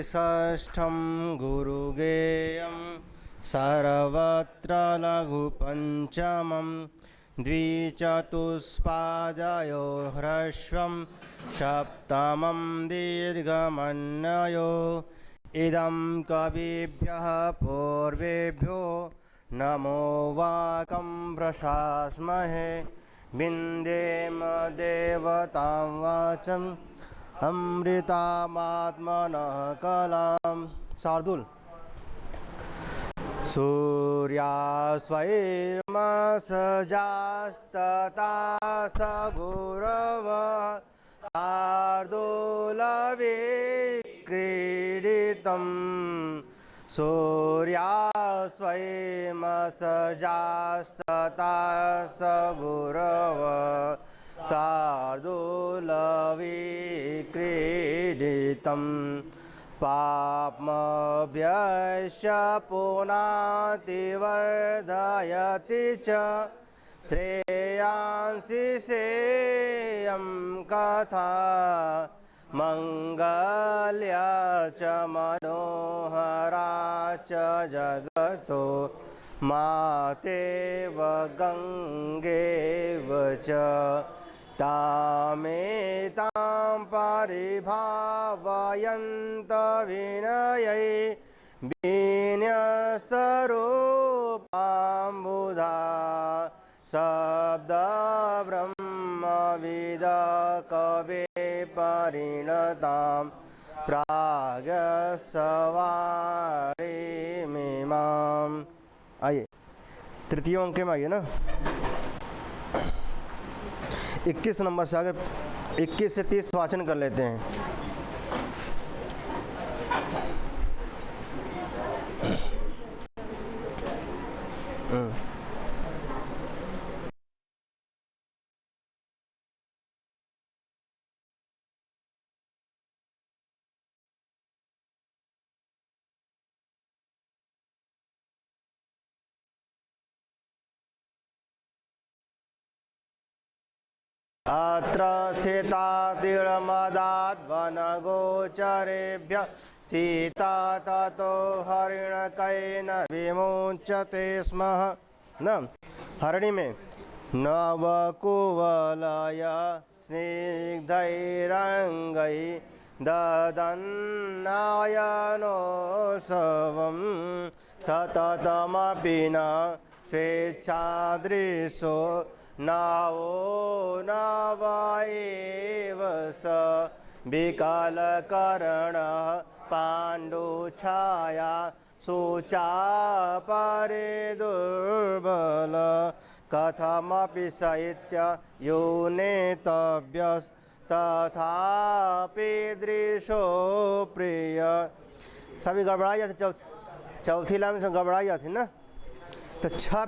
षष्ठं गुरुगेयं सर्वत्र लघुपञ्चमं द्विचतुष्पादयो ह्रस्वं सप्तमं दीर्घमन्वयो इदं कविभ्यः पूर्वेभ्यो नमो वाकं प्रशास्महे विन्देम देवतां वाचम् अमृतामात्मनः कलाम्। शार्दुल। सूर्यास्वैर्मसजास्तता स गुरवः शार्दूलविक्रीडितम्। सूर्यास्वैर्मसजास्तता स गुरवः शार्दूलविक्रीडितम्। पाप्मभ्यश्च पुनाति वर्धयति च श्रेयांसि सेयं कथा मङ्गल्या च मनोहरा च जगतो मातेव गङ्गेव च तामेतां परिभावयन्त विनयै विन्यस्तरूपाम्बुधा शब्दब्रह्मविद कवे परिणतां प्रागस्वाणीमिमाम्। आइए तृतीय अंक में आइए ना, 21 नंबर से आगे 21 से 30 वाचन कर लेते हैं। अत्र स्थितातिर्मदाद्वनगोचरेभ्यः सीता ततो हरिणकैर्न विमुच्यते स्म। न हरिणी में नवकुवलय स्निग्धैरङ्गै ददन्नायनोत्सवं सततमपि न स्वेच्छादृशो नावो नव एव स विकलकर्णः पाण्डुछाया शुचापरे दुर्बल कथमपि साहित्य यो नेतव्यस्तथापि दृशो प्रिय। सभी गड़बड़ाई जाती, चौथी लाइन से गड़बड़ाई जाती ना। तो छह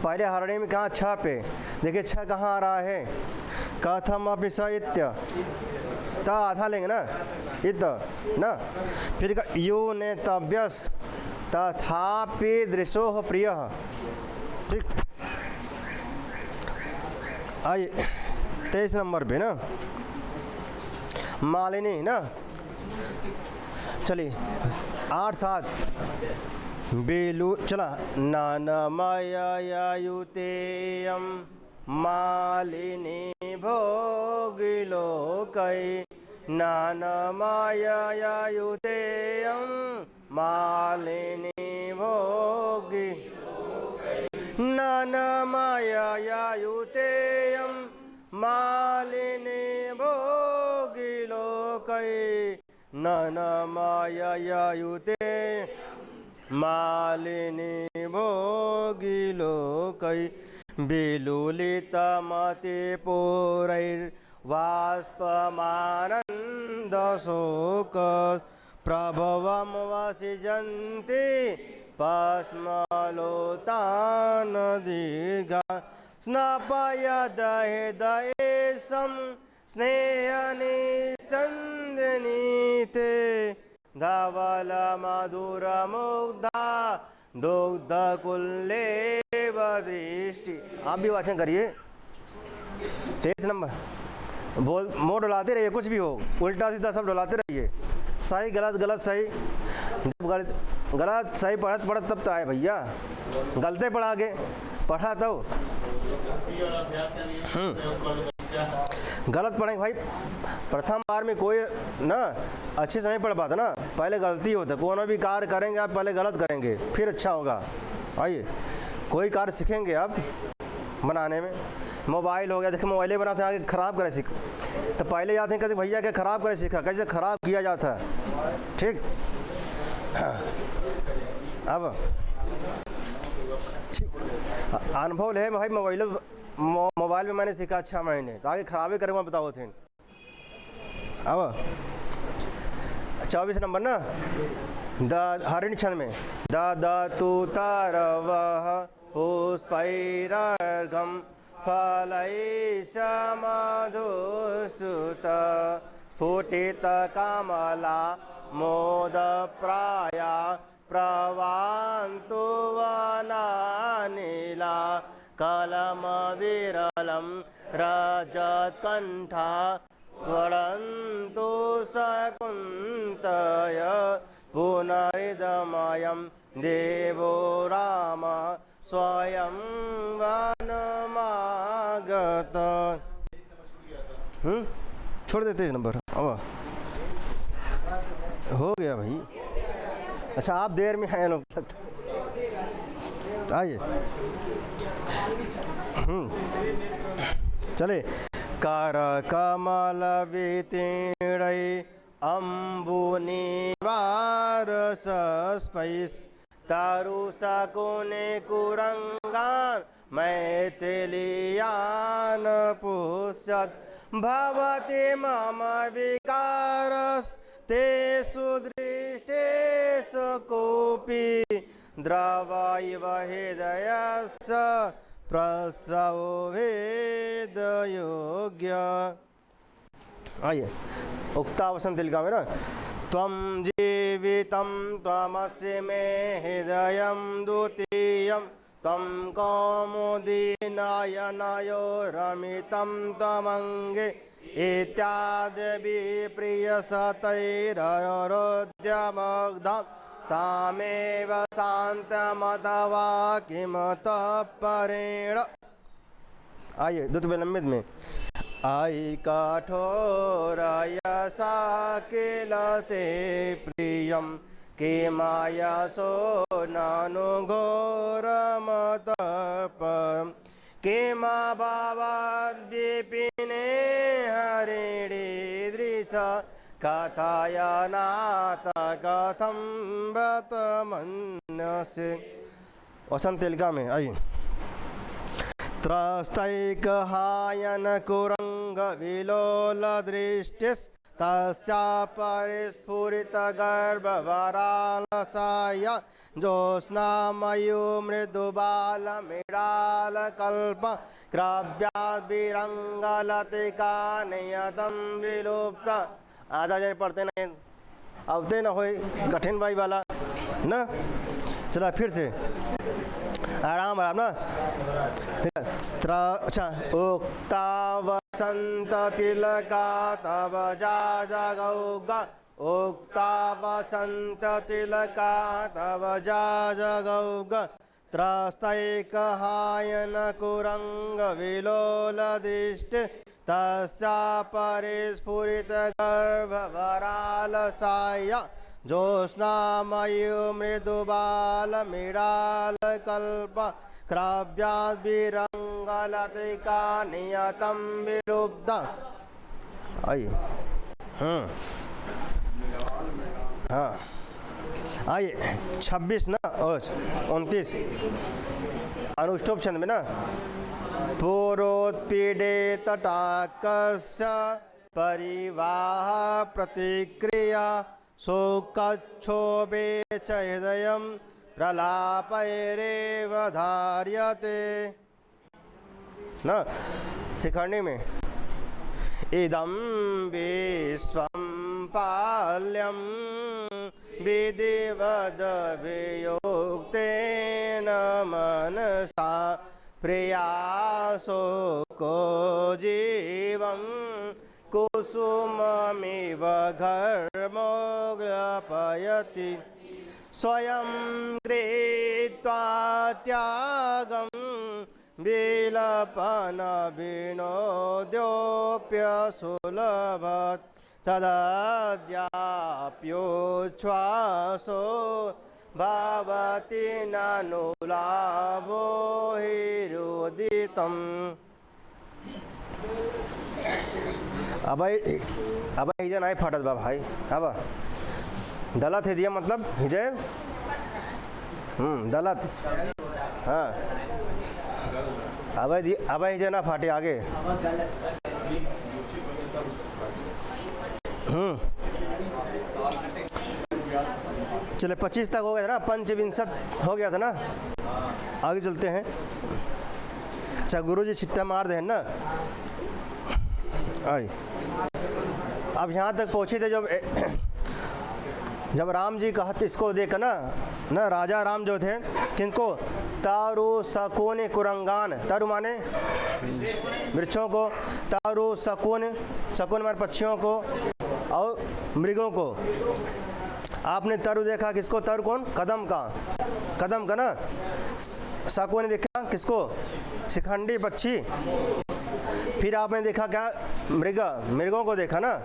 पहले हरणी में कहाँ छह पे देखिए, छह कहाँ आ रहा है, कथम अपि साहित्य त आधा लेंगे ना, इत ना, फिर यो नेतव्यस तथापि दृशो प्रिय। ठीक, आइए 23 नंबर पे ना मालिनी ना, चलिए 8-7 बेलू चला। नानमययुतेयं मालिनी भोगिलोकै नानमययुतेयं मालिनी भोगी नानमययुतेयं मालिनी भोगिलोकै नानमययुते मालिनी भोगिलोकै विलुलितमतिपूरैर्वाष्पमानन्दशोक प्रभवं वसिजन्ति पश्मलोतानदीर्घा स्नापयद हृदयेशं स्नेहनिसन्दनीते धवलमधुरमुग्धा दुग्धकुल्लेव दृष्टि। आप भी वाचन करिए। 23 नंबर बोल मोड़ डुलाते रहिए, कुछ भी हो उल्टा सीधा सब डुलाते रहिए। सही गलत गलत सही, जब गलत गलत सही पढ़त पढ़त तब तो आए भैया, गलते पढ़ा आगे पढ़ा तो गलत पढ़ेंगे भाई। प्रथम बार में कोई ना अच्छे से नहीं पढ़ पाता ना, पहले गलती होता। कोनो भी कार्य करेंगे आप पहले गलत करेंगे फिर अच्छा होगा। आइए कोई कार्य सीखेंगे आप बनाने में, मोबाइल हो गया, देखिए मोबाइल बनाते हैं आगे ख़राब करे सीख, तो पहले जाते हैं कहते भैया क्या ख़राब करे सीखा, कैसे ख़राब किया जाता है। ठीक अब अनुभव है भाई, मोबाइल में मैंने सीखा 6 महीने, तो आगे खराबी करूँगा बताओ थे। अब 24 नंबर ना, द हरिण छंद में द तु तर वह पुष्पैरर्घं फलैश्च मधुसुत स्फुटित कमला मोदप्राया प्रवान्तु वनानीला कलमविरलं रजत्कण्ठा स्वरन्तु शकुन्तय पुनरिदमयं देवो राम स्वयं वनमागत। छोड़ देते इस नंबर, अब हो गया भाई। अच्छा आप देर में आए लोग, आइए चले। कर कमल वितीर्णै अम्बुनिवार सस्पैस् तारु शकुने कुरंगान मैथिलीयान पुष्यत् भवति मम विकारस् तेषु दृष्टेषु कोऽपि द्रवैव हृदयस्य प्रस्रवो वेदयोग्य। आइए उक्तावसन तिलका में ना, त्वं जीवितं त्वमसि मे हृदयं द्वितीयं त्वं कौमुदी नयनयो रमितं त्वमङ्गे इत्यादि विप्रियसतैररोद्यमग्धं सामेव शान्तमथवा किमतः परेण। आइए द्वित विलंबित में आई कठोरयसा किल ते प्रियं किमायसो ननु घोरमतपरं किमभवद्विपिने हरिणीदृश कथयनाथ कथं बत मन्यसे। वसंत तिलका में आइए। त्रस्तैकहायन कुरंग विलोल दृष्टिस् तस्या परिस्फुरित गर्भवरालसाय ज्योत्स्नामयो मृदुबाल मृडाल कल्प क्रव्याद्विरंगलतिका नियतं विलुप्त। आधा जन पढ़ते नहीं अवते ना हो, कठिन भाई वाला ना। चला फिर से आराम आराम ना। अच्छा उक्ता वसंत तिलका तब जा जगौगा, उक्ता वसंत तिलका तब जा जगौगा त्रस्तैकहायन कुरंग विलोल दृष्टि तस्या परिस्फुरित गर्भवरालसाय ज्योत्स्नामयो मृदुबाल मृडाल कल्प क्रव्याद्विरंगलतिका नियतं विलुप्त। आइए हाँ आइए 26 ना और 29 अनुष्टुप छंद में ना, पूर्वोत्पीडे तटाकस्य परिवाह प्रतिक्रिया शोकक्षोभे च हृदयं प्रलापैरेव धार्यते ना। शिखरणी में इदं विश्वं पाल्यं विधिवद वियोक्तेन मनसा प्रियाशोको जीवं कुसुममिव घर कर्मोग्लपयति स्वयं कृत्वा त्यागं विलपन विनोद्योप्यसुलभत् तदद्याप्योच्छ्वासो भवति ननु लाभो हिरुदितम्। अब हृदय नहीं फटत बा भाई। अब दलत हृदय मतलब हृदय दलत। हाँ अब हृदय ना फाटे आगे। चले 25 तक हो गया था ना, पंचविंशत हो गया था ना। आगे चलते हैं। अच्छा गुरु जी छिट्टा मार दे ना। आई अब यहाँ तक पहुँचे थे जब राम जी कहते इसको देख ना राजा राम जो थे किनको तारु शकुन कुरंगान, तारु माने वृक्षों को, तारु शकुन माने पक्षियों को और मृगों को। आपने तरु देखा किसको? तरु कौन? कदम का ना। शकुन देखा किसको? शिखंडी पक्षी। फिर आपने देखा क्या? मृगों को देखा ना।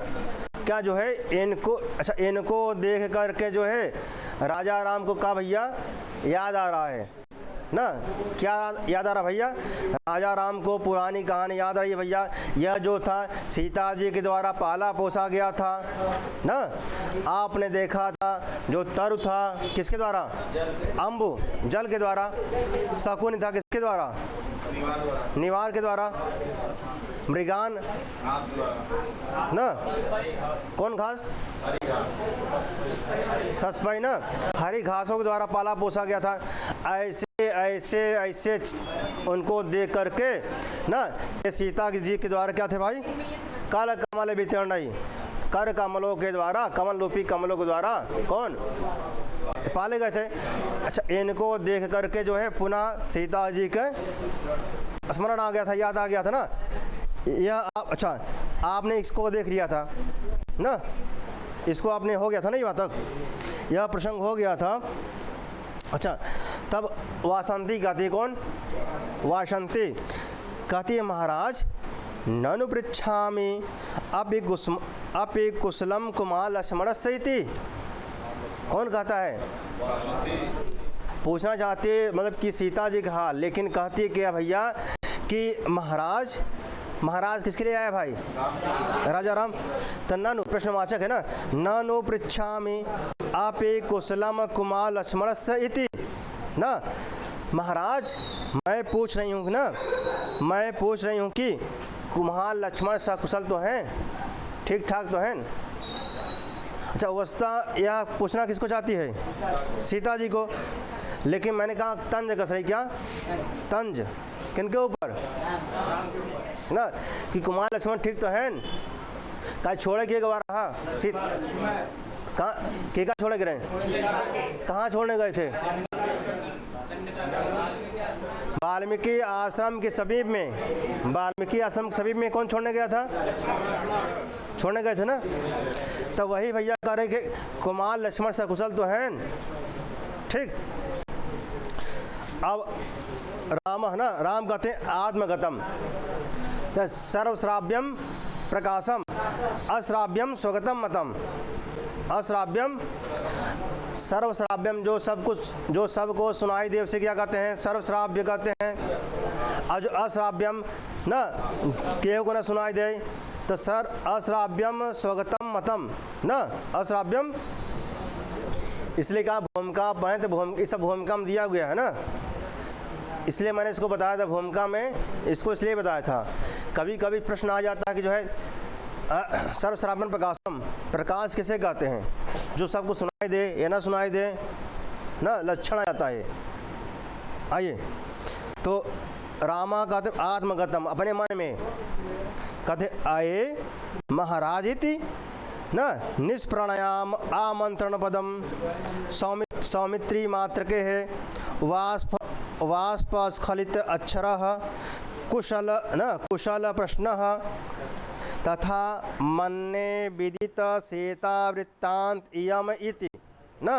क्या जो है इनको, अच्छा इनको देख करके जो है राजा राम को कहा भैया याद आ रहा है ना। क्या याद आ रहा भैया? राजा राम को पुरानी कहानी याद आ रही है भैया। यह जो था सीता जी के द्वारा पाला पोसा गया था ना। आपने देखा था जो तरु था किसके द्वारा? अम्बु जल के द्वारा। शकुन था किसके द्वारा? निवार के द्वारा। मृगान ना, कौन घास? सचपाई ना, हरी घासों के द्वारा पाला पोसा गया था। ऐसे उनको देख करके ना ये सीता जी के द्वारा क्या थे भाई? काल कमल वितरणई, कर कमलों के द्वारा, कमल रूपी कमलों के द्वारा कौन पाले गए थे। अच्छा इनको देख करके जो है पुनः सीता जी के स्मरण आ गया था, याद आ गया था ना। यह अच्छा आपने इसको देख लिया था ना, इसको आपने हो गया था ना, ये बात तक यह प्रसंग हो गया था। अच्छा तब वासंती कहती, कौन? वासंती कहती है महाराज ननु पृच्छामि अपि कुशलम कुमार लक्ष्मण सहिति। कौन कहता है? पूछना चाहते मतलब कि सीता जी का हाल, लेकिन कहती है क्या भैया कि महाराज किसके लिए आया भाई? राजा राम। तो ननु प्रश्नवाचक है ना। ननु पृच्छामि अपि कुशलम कुमार लक्ष्मण सहिति ना। महाराज मैं पूछ रही हूँ ना, मैं पूछ रही हूँ कि कुमार लक्ष्मण सकुशल तो हैं, ठीक ठाक तो हैं। अच्छा अवस्था यह पूछना किसको चाहती है? सीता जी को। लेकिन मैंने कहा तंज कस रही, क्या तंज किनके ऊपर ना, कि कुमार लक्ष्मण ठीक तो हैं। कहा छोड़े के गवा रहा कहाँ के का छोड़े गए? कहाँ छोड़ने गए थे? वाल्मीकि आश्रम के समीप में। वाल्मीकि आश्रम के समीप में कौन छोड़ने गया था? छोड़ने गए थे ना। तो वही भैया कह रहे कि कुमार लक्ष्मण सकुशल तो हैं, ठीक। अब राम है ना, राम कहते हैं आत्मगतम सर्वश्राव्यम प्रकाशम अश्राव्यम स्वगतम मतम। अश्राव्यम सर्वश्राव्यम जो सबको सुनाई दे उसे क्या कहते हैं? सर्वश्राव्य कहते हैं। और जो अश्राव्यम ना केहू को ना सुनाई दे तो अश्राव्यम स्वगतम मतम ना। अश्राव्यम इसलिए कहा भूमिका पढ़े तो इस भूमिका में दिया गया है ना, इसलिए मैंने इसको बताया था भूमिका में, इसको इसलिए बताया था। कभी कभी प्रश्न आ जाता है कि जो है सर्वश्राव्यम प्रकाशम, प्रकाश किसे कहते हैं? जो सबको सुनाई दे या ना सुनाई दे ना, लक्षण आ जाता है। आइए तो रामा कहते आत्मगतम, अपने मन में कहते आए महाराज इति न निष्प्राणायाम आमंत्रण पदम सौमित्री मात्र के है वाष्पस्खलित अक्षर कुशल न कुशल प्रश्न तथा मन्ये विदित सीता वृत्तांत इयम इति न,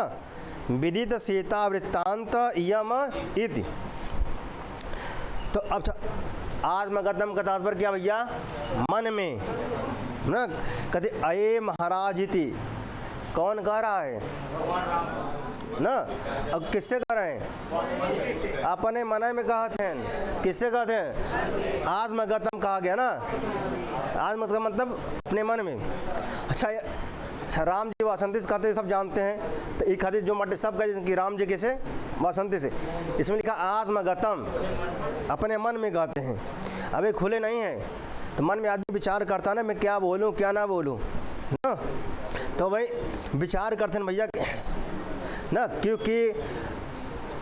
विदित सीता वृत्तांत इयम इति। तो अब आत्मगतम का तात्पर्य क्या भैया? मन में ना। कहते अये महाराज इति, कौन कह रहा है ना? अब किससे कह रहे हैं? अपने मन में कहा थे। किससे कहते हैं? आत्मगतम कहा गया ना। आत्मगत का मतलब अपने मन में। अच्छा राम जी वासंती से कहते सब जानते हैं, तो एक हदीस जो मटे सब कहते हैं कि राम जी कैसे वासंती से, इसमें लिखा आत्मगतम, अपने मन में गाते हैं। अबे खुले नहीं हैं तो मन में आदमी विचार करता ना, मैं क्या बोलूँ क्या ना बोलूँ ना। तो भाई विचार करते हैं भैया ना, क्योंकि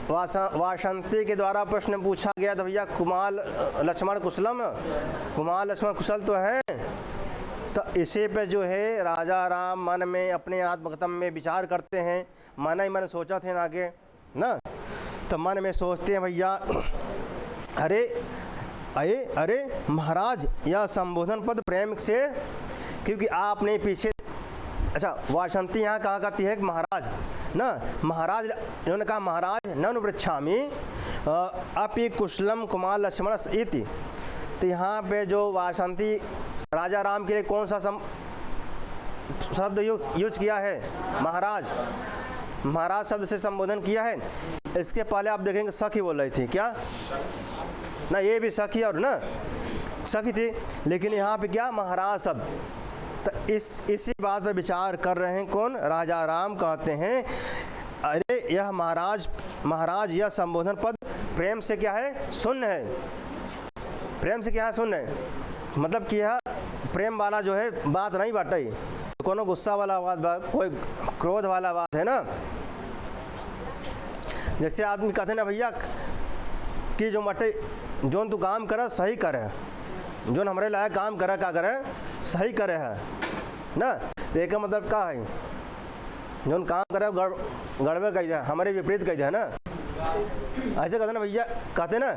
वासंती के द्वारा प्रश्न पूछा गया था भैया कुमाल लक्ष्मण कुशलम, कुमाल लक्ष्मण कुशल तो है। तो इसी पे जो है राजा राम मन में अपने आत्मगतम में विचार करते हैं। मन ही मन सोचा थे आगे ना, तो मन में सोचते हैं भैया अरे अरे महाराज यह संबोधन पद प्रेम से, क्योंकि आपने पीछे अच्छा वासंती यहाँ कहा करती है महाराज ना, महाराज उन्होंने कहा महाराज ननु पृच्छामि अपि कुशलम कुमार लक्ष्मण इति। तो यहाँ पे जो वासंती राजा राम के लिए कौन सा शब्द यूज किया है? महाराज, महाराज शब्द से संबोधन किया है। इसके पहले आप देखेंगे सखी बोल रही थी क्या ना, ये भी सखी और ना सखी थी, लेकिन यहाँ पे क्या महाराज शब्द। तो इसी बात पर विचार कर रहे हैं कौन? राजा राम कहते हैं अरे यह महाराज यह संबोधन पद प्रेम से क्या है? शून्य है। प्रेम से क्या है? शून्य है। मतलब कि यह प्रेम वाला जो है बात नहीं बाटे, तो कोनो गुस्सा वाला बात, कोई क्रोध वाला बात है ना। जैसे आदमी कहते ना भैया कि जो मटे जो तू काम करे सही करे, जो हमारे लायक काम करे क्या करे सही करे है ना। एक मतलब क्या है? जो काम करे गड़बड़ कही है, हमारे विपरीत कही है ना। ऐसे कहते ना भैया, कहते ना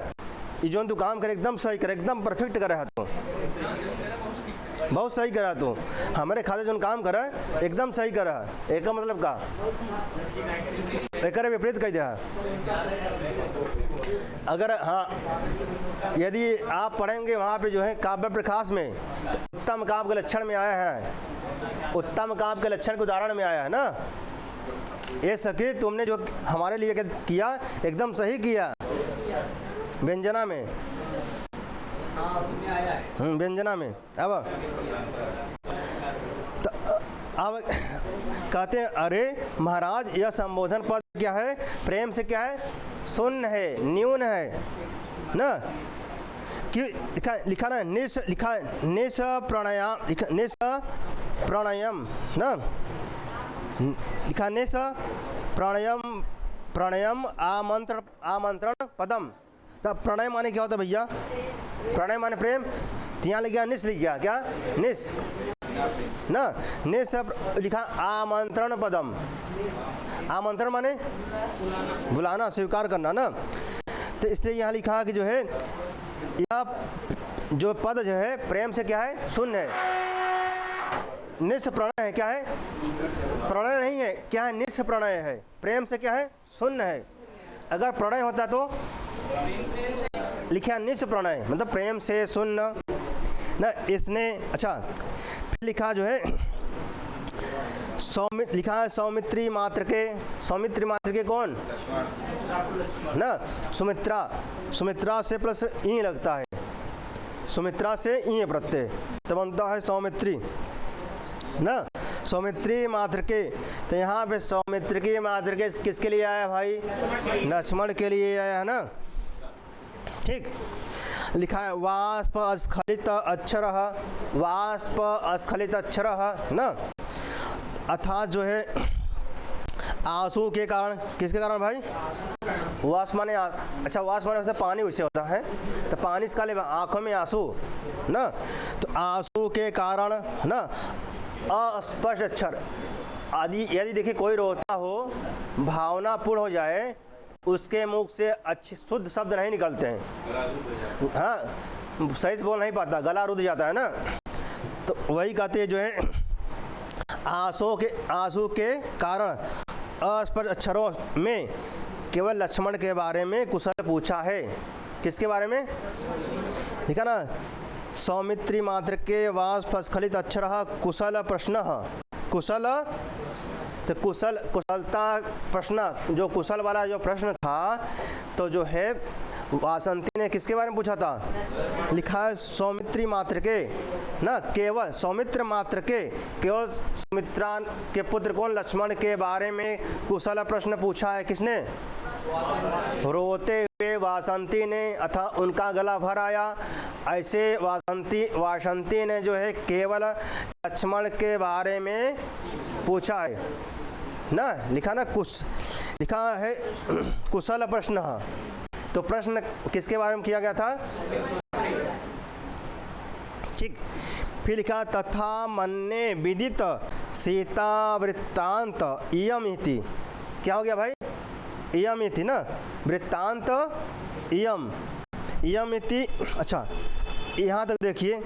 ये जो तू काम करे एकदम सही करे, एकदम परफेक्ट करे है, तू बहुत सही करा, तू हमारे खाते जो काम करे एकदम सही करा। एक मतलब का एक विपरीत कही दिया। अगर हाँ यदि आप पढ़ेंगे वहाँ पे जो है काव्य प्रकाश में, तो उत्तम काव्य के लक्षण में आया है, उत्तम काव्य के लक्षण के उदाहरण में आया है ना। ये सखी तुमने जो हमारे लिए किया एकदम सही किया। व्यंजना में व्यंजना में अब कहते हैं अरे महाराज यह संबोधन पद क्या है? प्रेम से क्या है? शून्य है, न्यून है ना। क्यों लिखा ना निस, लिखा निस प्रणयाम, निस प्रणयम ना, लिखा निस प्रणयम, प्रणयम आमंत्रण पदम। तब प्रणय माने क्या होता है भैया? प्रणय माने प्रेम। यहाँ लिख गया निस, लिख गया क्या? निस ना, निस लिखा आमंत्रण पदम। आमंत्रण माने बुलाना, स्वीकार करना ना। तो इसलिए यहाँ लिखा कि जो है यह जो पद जो है प्रेम से क्या है? शून्य है। निस प्रणय है, क्या है? प्रणय नहीं है, क्या है? निस प्रणय है। प्रेम से क्या है? शून्य है। अगर प्रणय होता तो लिखा निस प्रणय, मतलब प्रेम से शून्य ना। इसने अच्छा फिर लिखा जो है लिखा है सौमित्री मात्र के। सौमित्री मात्र के कौन ना? सुमित्रा। सुमित्रा से प्लस ई लगता है, सुमित्रा से ई प्रत्यय, तब बनता है सौमित्री ना। सौमित्री मात्र के, तो यहाँ पे सौमित्र के मात्र के किसके लिए आया भाई? लक्ष्मण के लिए आया है ना। ठीक लिखा है वाष्प अस्खलित अक्षर, वाष्प अस्खलित अक्षर ना। अर्थात जो है आंसू के कारण, किसके कारण भाई? वाष्प माने अच्छा वाष्प माने वैसे पानी उससे होता है, तो पानी इसका ले आँखों में आंसू ना। तो आंसू के कारण ना अस्पष्ट अक्षर आदि। यदि देखिए कोई रोता हो, भावनापूर्ण हो जाए, उसके मुख से अच्छे शुद्ध शब्द नहीं निकलते हैं। हाँ सही से बोल नहीं पाता, गला रुध जाता है ना। तो वही कहते जो है आंसू के कारण अस्पष्ट अक्षरों में केवल लक्ष्मण के बारे में कुशल पूछा है। किसके बारे में? ठीक है ना। सौमित्री मात्र के वाष्पस्खलित अक्षर कुशल प्रश्न। कुशल तो कुशलता प्रश्न, जो कुशल वाला जो प्रश्न था तो जो है वासंती ने किसके बारे में पूछा था? लिखा है सौमित्री मात्र के ना, केवल सौमित्र मात्र के, केवल सुमित्रा के पुत्र कौन? लक्ष्मण के बारे में कुशल प्रश्न पूछा है। किसने? रोते हुए वासंती ने, अथा उनका गला भर आया। ऐसे वासंती ने जो है केवल लक्ष्मण के बारे में पूछा है ना। लिखा ना लिखा है कुशल प्रश्न। तो प्रश्न किसके बारे में किया गया था? ठीक। फिर लिखा तथा मन्ने विदित सीता वृत्तांत इयम इति। क्या हो गया भाई? इयम इति ना, वृत्तांत इयम इति। अच्छा, यहाँ तक देखिए।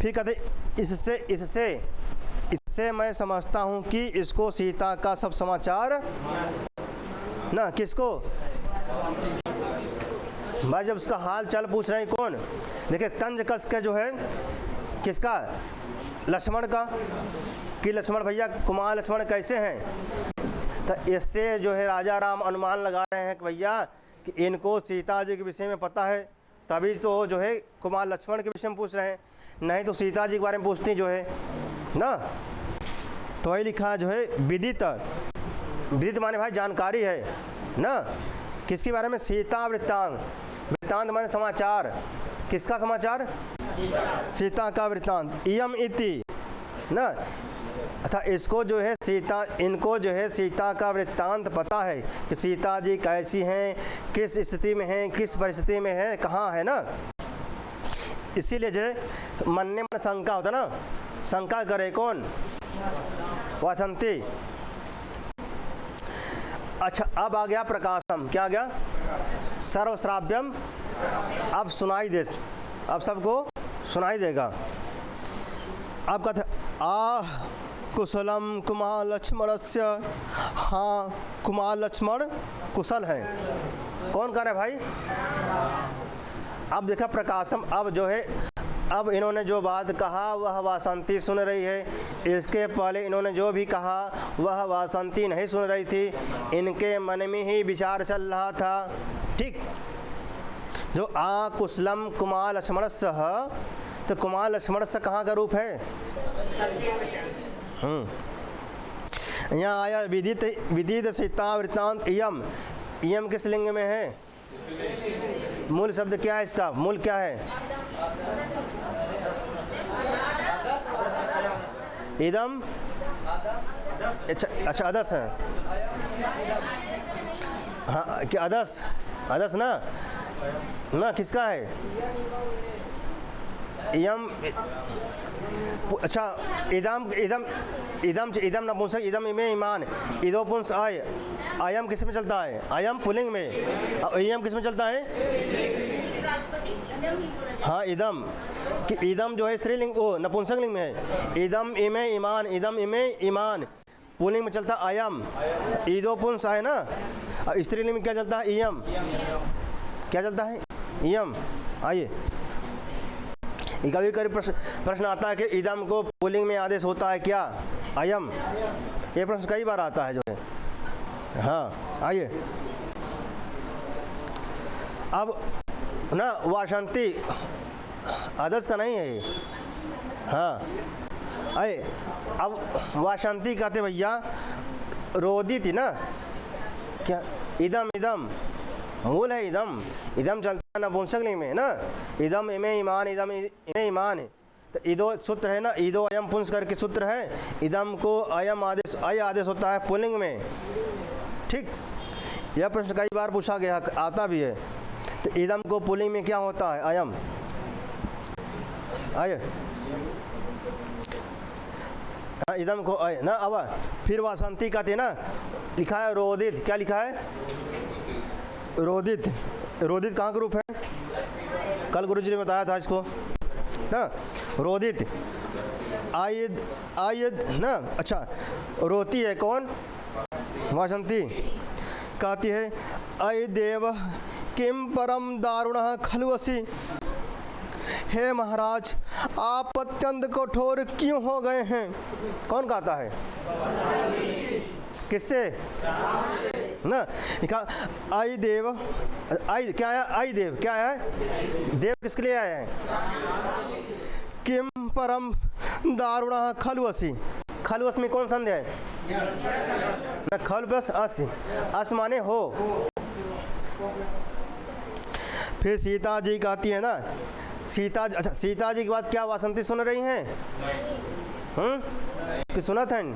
फिर कहते इससे मैं समझता हूँ कि इसको सीता का सब समाचार ना। किसको भाई? जब उसका हाल चाल पूछ रहे हैं कौन? देखिए तंज कस के जो है किसका? लक्ष्मण का, कि लक्ष्मण भैया कुमार लक्ष्मण कैसे हैं। तो इससे जो है राजा राम अनुमान लगा रहे हैं कि भैया कि इनको सीता जी के विषय में पता है, तभी तो जो है कुमार लक्ष्मण के विषय में पूछ रहे हैं, नहीं तो सीता जी के बारे में पूछती जो है ना। तो वही लिखा जो है विदित। विदित माने भाई जानकारी है ना। किसके बारे में? सीता वृत्तांत। वृत्तांत माने समाचार। किसका समाचार? सीता का वृत्तांत। इयम इति ना, अथा इसको जो है इनको जो है सीता का वृत्तांत पता है कि सीता जी कैसी हैं, किस स्थिति में हैं, किस परिस्थिति में है, कहाँ है ना। इसीलिए जो है मनने में शंका होता ना, शंका करे कौन? वासंती। अच्छा, अब आ गया प्रकाशम। क्या आ गया? सर्वश्राव्यम। अब सुनाई दे, अब सबको सुनाई देगा। अब कहते कुशलम कुमार लक्ष्मणस्य। हाँ, कुमार लक्ष्मण कुशल हैं। कौन कह रहे भाई? अब देखा प्रकाशम। अब जो है अब इन्होंने जो बात कहा वह वासंती सुन रही है। इसके पहले इन्होंने जो भी कहा वह वासंती नहीं सुन रही थी, इनके मन में ही विचार चल रहा था। ठीक। जो कुशलम कुमार लक्ष्मणस्य, तो कुमार लक्ष्मणस्य कहाँ का रूप है? यहाँ आया विदित सीता वृत्तांत इयम। इयम किस लिंग में है? मूल शब्द क्या है इसका? मूल क्या है? इदम। अच्छा अदस है। हाँ, क्या अदस ना किसका है? इयम। अच्छा, इदम नपुंसक, इदम में ईमान, इदो पुंस आय। आयम किस में चलता है? आयम पुल्लिंग में, और इयम किस में चलता है? हाँ, इदम कि इदम जो है स्त्रीलिंग, ओ नपुंसक लिंग में है। इदम इमे ईमान, इदम इमे ईमान, पुल्लिंग में चलता आयम। ईदो पुंस आय ना, और स्त्रीलिंग में क्या चलता है? इयम। क्या चलता है? इयम। आइए, कभी कभी प्रश्न आता है कि इदम को पुल्लिंग में आदेश होता है क्या? अयम। ये प्रश्न कई बार आता है जो है। हाँ, आइए। अब ना वासंती आदर्श का नहीं है ये। हाँ, आइए। अब वासंती कहते भैया रोदी थी ना। क्या? इदम मूल है इदम। इदम चलता है नपुंसक लिंग में ना। इदम इमे ईमान, इदम इमे ईमान है। तो इदो सूत्र है ना, इदो अयम पुंस करके सूत्र है। इदम को अयम आदेश, अय आदेश होता है पुल्लिंग में। ठीक। यह प्रश्न कई बार पूछा गया, आता भी है। तो इदम को पुल्लिंग में क्या होता है? अयम। आइए, इदम को अय ना। अब फिर वासंती कहते ना, लिखा है रोदित। क्या लिखा है? रोदित। रोदित कहाँ का रूप है? कल गुरुजी ने बताया था इसको ना। रोदित आयद आयद ना। अच्छा, रोती है कौन? वासंती। कहती है अय देव किम परम दारुणः खलुअसि। हे महाराज, आप अत्यंत कठोर क्यों हो गए हैं? कौन कहता है? किससे ना? लिखा आई देव, आई क्या है? आई देव क्या है? देव किसके लिए आया है? किम परम दारुणः खलुअसि। खलुअस में कौन संदेह है ना? खल प्लस अस माने हो। फिर सीता जी कहती है ना, सीता, अच्छा सीता जी की बात क्या वासंती सुन रही हैं? कि सुनत हैं?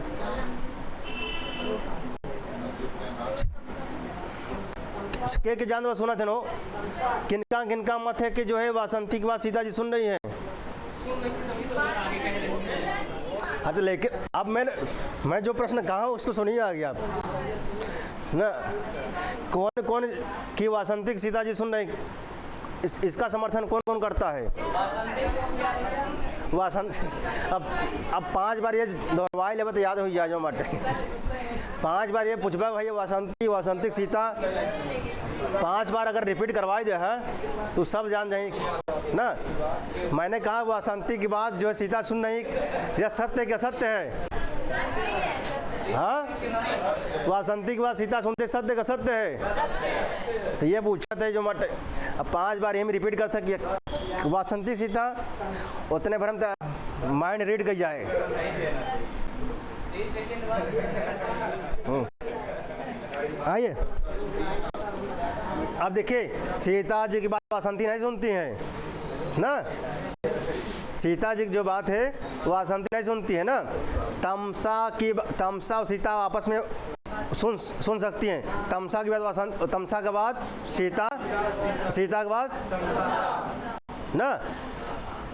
के जानवर सुनत हैं हो? किनका किनका मत है कि जो है वासंती की बात सीता जी सुन रही हैं? हाँ तो लेकिन अब मैं जो प्रश्न कहा उसको सुनिए आगे आप ना। कौन कौन की वासंती की सीता जी सुन रही? इसका समर्थन कौन कौन करता है? वासंत। अब 5 बार ये दोहराई ले तो याद हो जाए जो मटे। 5 बार ये पूछबा भाई वासंती वासंतिक सीता 5 बार अगर रिपीट करवाई दे है तो सब जान जाए ना। मैंने कहा वासंती की बात जो है सीता सुन नहीं, यह सत्य क्या सत्य है? हाँ, वासंती की बात सीता सुनते सत्य का सत्य है। तो ये पूछा था जो मट। अब 5 बार हम रिपीट कर सकिए वासंती सीता, उतने भर हम माइंड रीड कर जाए। आइए अब देखिए, सीता जी की बात वासंती नहीं सुनती हैं ना। सीता जी की जो बात है वासंती नहीं सुनती है ना। तमसा और सीता आपस में सुन सकती हैं। तमसा की बात तमसा के बाद सीता के बाद ना।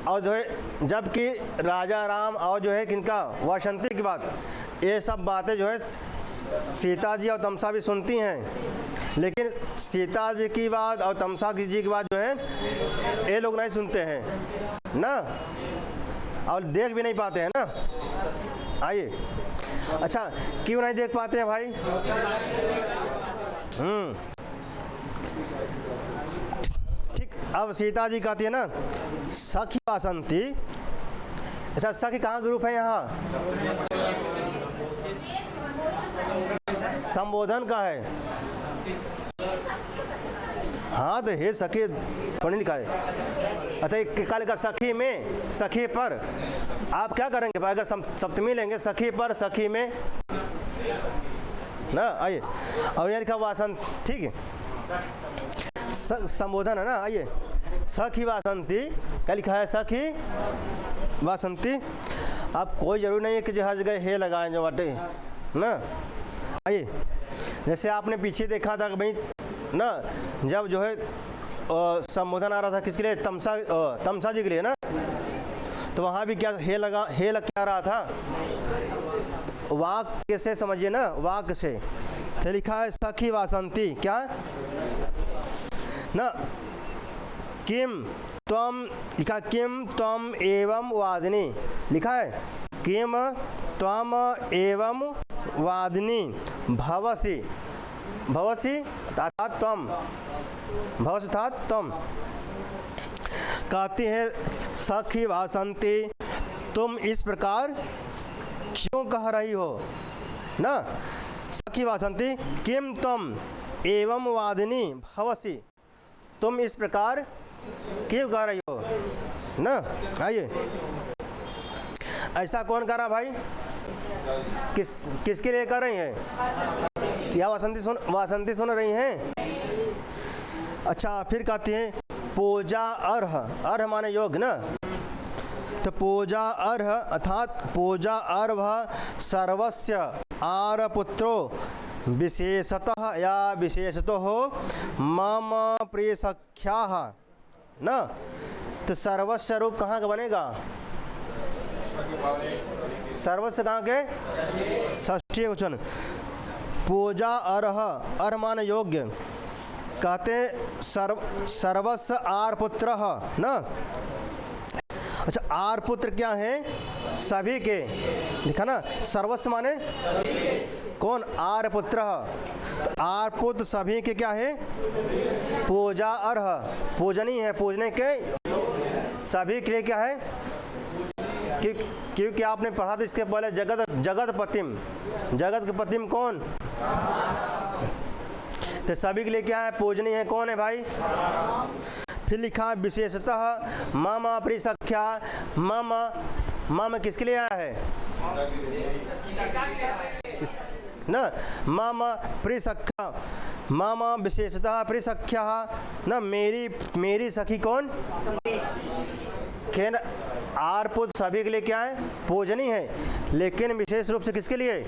और जो है जबकि राजा राम और जो है किनका वासंती की बात, ये सब बातें जो है सीता जी और तमसा भी सुनती हैं। लेकिन सीता जी की बात और तमसा जी की बात जो है ये लोग नहीं सुनते हैं ना, और देख भी नहीं पाते हैं ना। आइए, अच्छा क्यों नहीं देख पाते हैं भाई? ठीक। अब सीता जी कहती है ना सखी वासंती। अच्छा, सखी कहाँ ग्रुप है? यहाँ संबोधन का है। हाँ तो हे सखी थोड़ी लिखा है। अतः कल का सखी में, सखी पर आप क्या करेंगे भाई? अगर सप्तमी लेंगे सखी पर, सखी में ना। आइए, और ये लिखा वासंत, ठीक है, संबोधन है ना। आइए, सखी वासंती क्या लिखा है? सखी वासंती। आप कोई जरूर नहीं है कि जो हर जगह हे लगाएं जो बाटे ना। आइए, जैसे आपने पीछे देखा था कि भाई ना, जब जो है संबोधन आ रहा था किसके लिए? तमसा जी के लिए ना। तो वहाँ भी क्या हे लग क्या रहा था? वाक्य से समझिए ना, वाक्य से। तो लिखा है सखी वासंती क्या ना। किम त्वम लिखा, किम त्वम एवं वादिनी लिखा है। किम त्वम एवं वादिनी भवसी। भवसी अर्थात तुम, भवसी अर्थात तुम। कहती है सखी वासंती तुम इस प्रकार क्यों कह रही हो ना। सखी वासंती किम तुम एवं वादिनी भवसी, तुम इस प्रकार क्यों कह रही हो ना। आइए, ऐसा कौन कर रहा भाई? किसके लिए कर रही हैं? क्या वासंती सुन रही हैं? अच्छा, फिर कहती हैं पूजा अर्ह माने योग ना। तो पूजा अर्ह अर्थात पूजा अर्भ सर्वस्य आरपुत्रो विशेषतः या विशेषतो हो मम प्रिय सख्या ना। तो सर्वस्व रूप कहाँ का बनेगा? सर्वस्व कहाँ के? षष्ठी वचन। पूजा अर्ह मान योग्य। कहते सर्वस्व आर पुत्र ना। अच्छा, आर पुत्र क्या है? सभी के, लिखा ना, सर्वस्व माने कौन, आर्यपुत्र। तो आर्यपुत्र सभी के क्या है, पूजा अर्ह, पूजनीय है, पूजने के सभी के लिए क्या है, क्योंकि आपने पढ़ा था इसके पहले जगत पतिम, जगत के पतिम कौन, तो सभी के लिए क्या है, पूजनीय है, कौन है भाई। फिर लिखा विशेषतः मामा प्रिसख्या, मामा किसके लिए आया है ना, मामा प्रिसख्या, मामा विशेषतः प्रिसख्या ना, मेरी सखी कौन, आर्यपुत्र सभी के लिए क्या है, पूजनीय है, लेकिन विशेष रूप से किसके लिए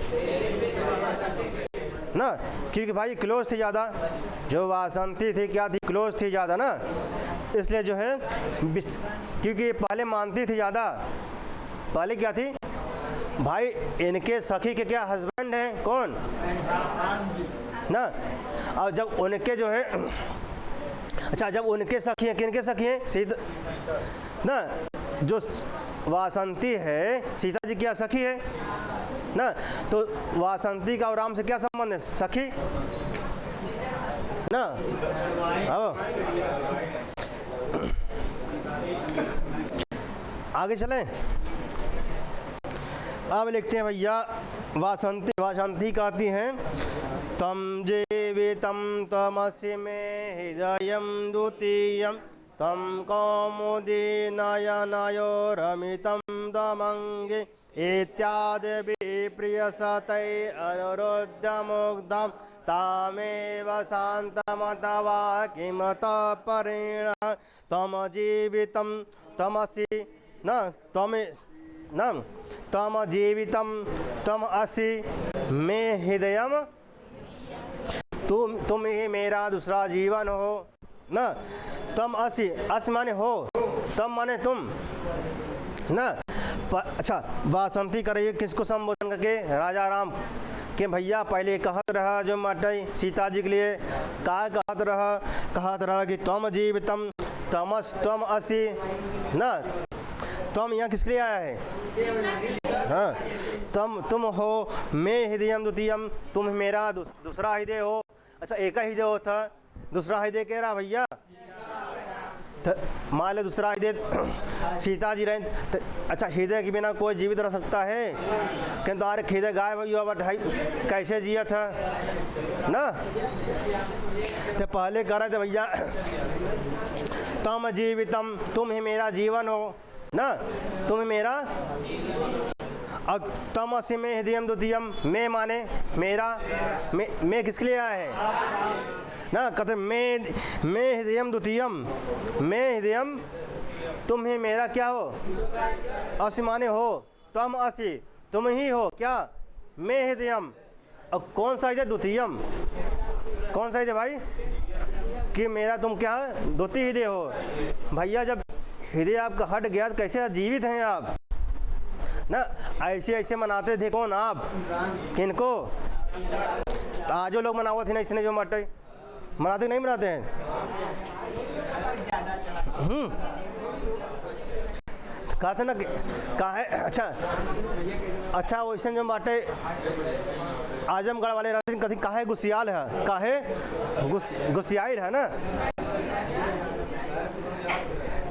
ना, क्योंकि भाई क्लोज थी ज़्यादा, जो वासंती थी क्या थी, क्लोज थी ज़्यादा ना, इसलिए जो है, क्योंकि पहले मानती थी ज़्यादा, पहले क्या थी भाई, इनके सखी के क्या हस्बैंड हैं कौन ना, और जब उनके जो है, अच्छा जब उनके सखी हैं, किनके सखी हैं, सीता ना, जो वासंती है सीता जी क्या सखी है ना, तो वासंती का और राम से क्या संबंध है, सखी ना। अब आगे चलें, अब लिखते हैं भैया, वासंती कहती हैं, तम जीवितम तमसि मे हृदयम द्वितीयम, तम कौमुदी नयनयो रमितं दमंगे, इत्यादि प्रियसतै अनुरुद्ध मुग्धं, तामेव शान्तमतवा किमत परेण, तम जीवितं तमसि न, तम जीवितं तम असि मे हृदयम, तुम ही मेरा दूसरा जीवन हो ना, तम असि, अस माने हो, तम माने तुम ना। अच्छा वासंती कर रही है किसको संबोधन करके, राजा राम के भैया पहले कहत रहा जो मटई सीता जी के लिए का कहत रहा कि तम जीवितम तमस तम असि ना, तुम यहाँ किसके लिए आया है, हाँ तुम हो, मैं हृदयम द्वितीयम, तुम मेरा दूसरा हृदय हो। अच्छा एक ही हृदय होता, दूसरा हृदय कह रहा भैया, मान ले दूसरा हृदय सीता जी रहे, अच्छा हृदय के बिना कोई जीवित रह सकता है, किंतु आरे हृदय गायब हुआ भाई कैसे जिया था ना, तो पहले कह रहे थे भैया तम जीवितम, तुम ही मेरा जीवन हो ना, तुम मेरा, अब तम असि में हृदयम द्वितीयम, मैं माने मेरा, मैं किसके लिए आया है ना, कहते मैं हृदयम द्वितीयम, मैं हृदयम, तुम ही मेरा क्या हो, असि माने हो, तम असि तुम ही हो क्या, मैं हृदयम, और कौन सा हृदय द्वितीयम, कौन सा हृदय भाई, कि मेरा तुम क्या द्वितीय हृदय हो। भैया जब हृदय आपका हट गया तो कैसे जीवित हैं आप ना, ऐसे मनाते थे कौन आप, किनको, आजो लोग मनावत थे ना, इसने जो मटे मनाते नहीं मनाते हैं, कहते ना काहे, अच्छा वैसे जो बाटे आजमगढ़ वाले रहते हैं, कभी काहे गुसियाल है, काहे गुसियाइल है ना,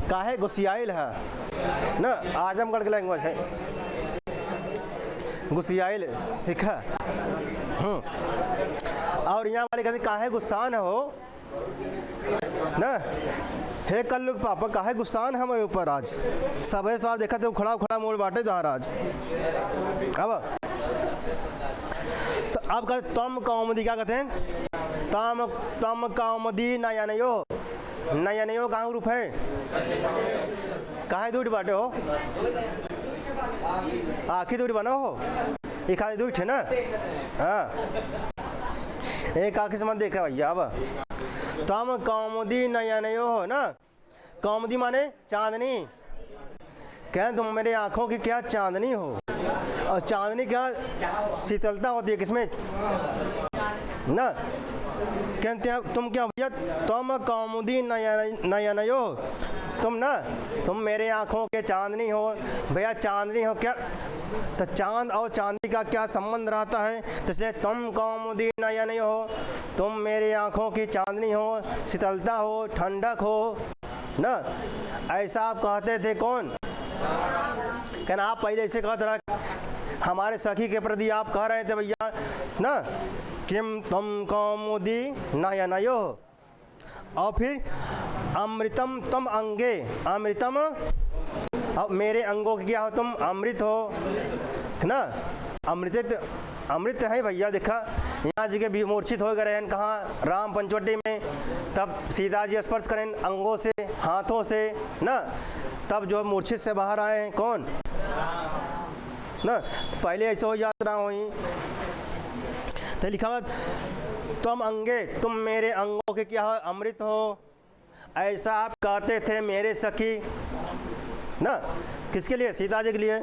काहे गुसियाइल है ना, आजमगढ़ की लैंग्वेज है गुसियाइल सीखा। और यहाँ वाले कहते काहे गुस्सान हो ना, हे कल्लू के पापा काहे गुस्सान है हमारे ऊपर आज, सब सवाल देखा थे खड़ा मोड़ बांटे जहाँ आज। अब कहते तम कौमुदी, क्या कहते हैं, तम कौमुदी नयनयो कहाँ रूप है, काहे दूर बाटे हो, आखिर दूर बना हो, एक आधी दूर थे ना, हाँ एक आखिर से मत देखा भैया। अब तम कौमुदी नयनयो हो ना, कौमुदी माने चांदनी, कहें तुम मेरे आँखों की क्या चांदनी हो, और चांदनी क्या शीतलता होती है किसमें ना, कहते हैं तुम क्या भैया, तम कौमुदी नयनयो, तुम मेरे आँखों के चांदनी हो। भैया चांदनी हो क्या, तो चांद और चांदी का क्या संबंध रहता है? तो इसलिए तुम कौमुदी नयन हो, तुम मेरी आँखों की चांदनी हो, शीतलता हो, ठंडक हो ना। ऐसा आप कहते थे कौन? कहना आप पहले ऐसे कहते रहा, हमारे सखी के प्रति आप कह रहे थे भैया ना, किम तुम कौमुदी नयनयो। और फिर अमृतम तम अंगे, अमृतम, अब मेरे अंगों की क्या हो? तुम अमृत हो ना। अमृत है भैया। देखा यहाँ जगह भी मूर्छित हो गए हैं, कहाँ? राम पंचवटी में। तब सीता जी स्पर्श करें अंगों से, हाथों से ना, तब जो मूर्छित से बाहर आए हैं कौन ना। तो पहले ऐसे हो यात्रा हुई तो लिखा तुम अंगे, तुम मेरे अंगों के क्या हो? अमृत हो। ऐसा आप कहते थे मेरे सखी ना। किसके लिए? सीता जी के लिए।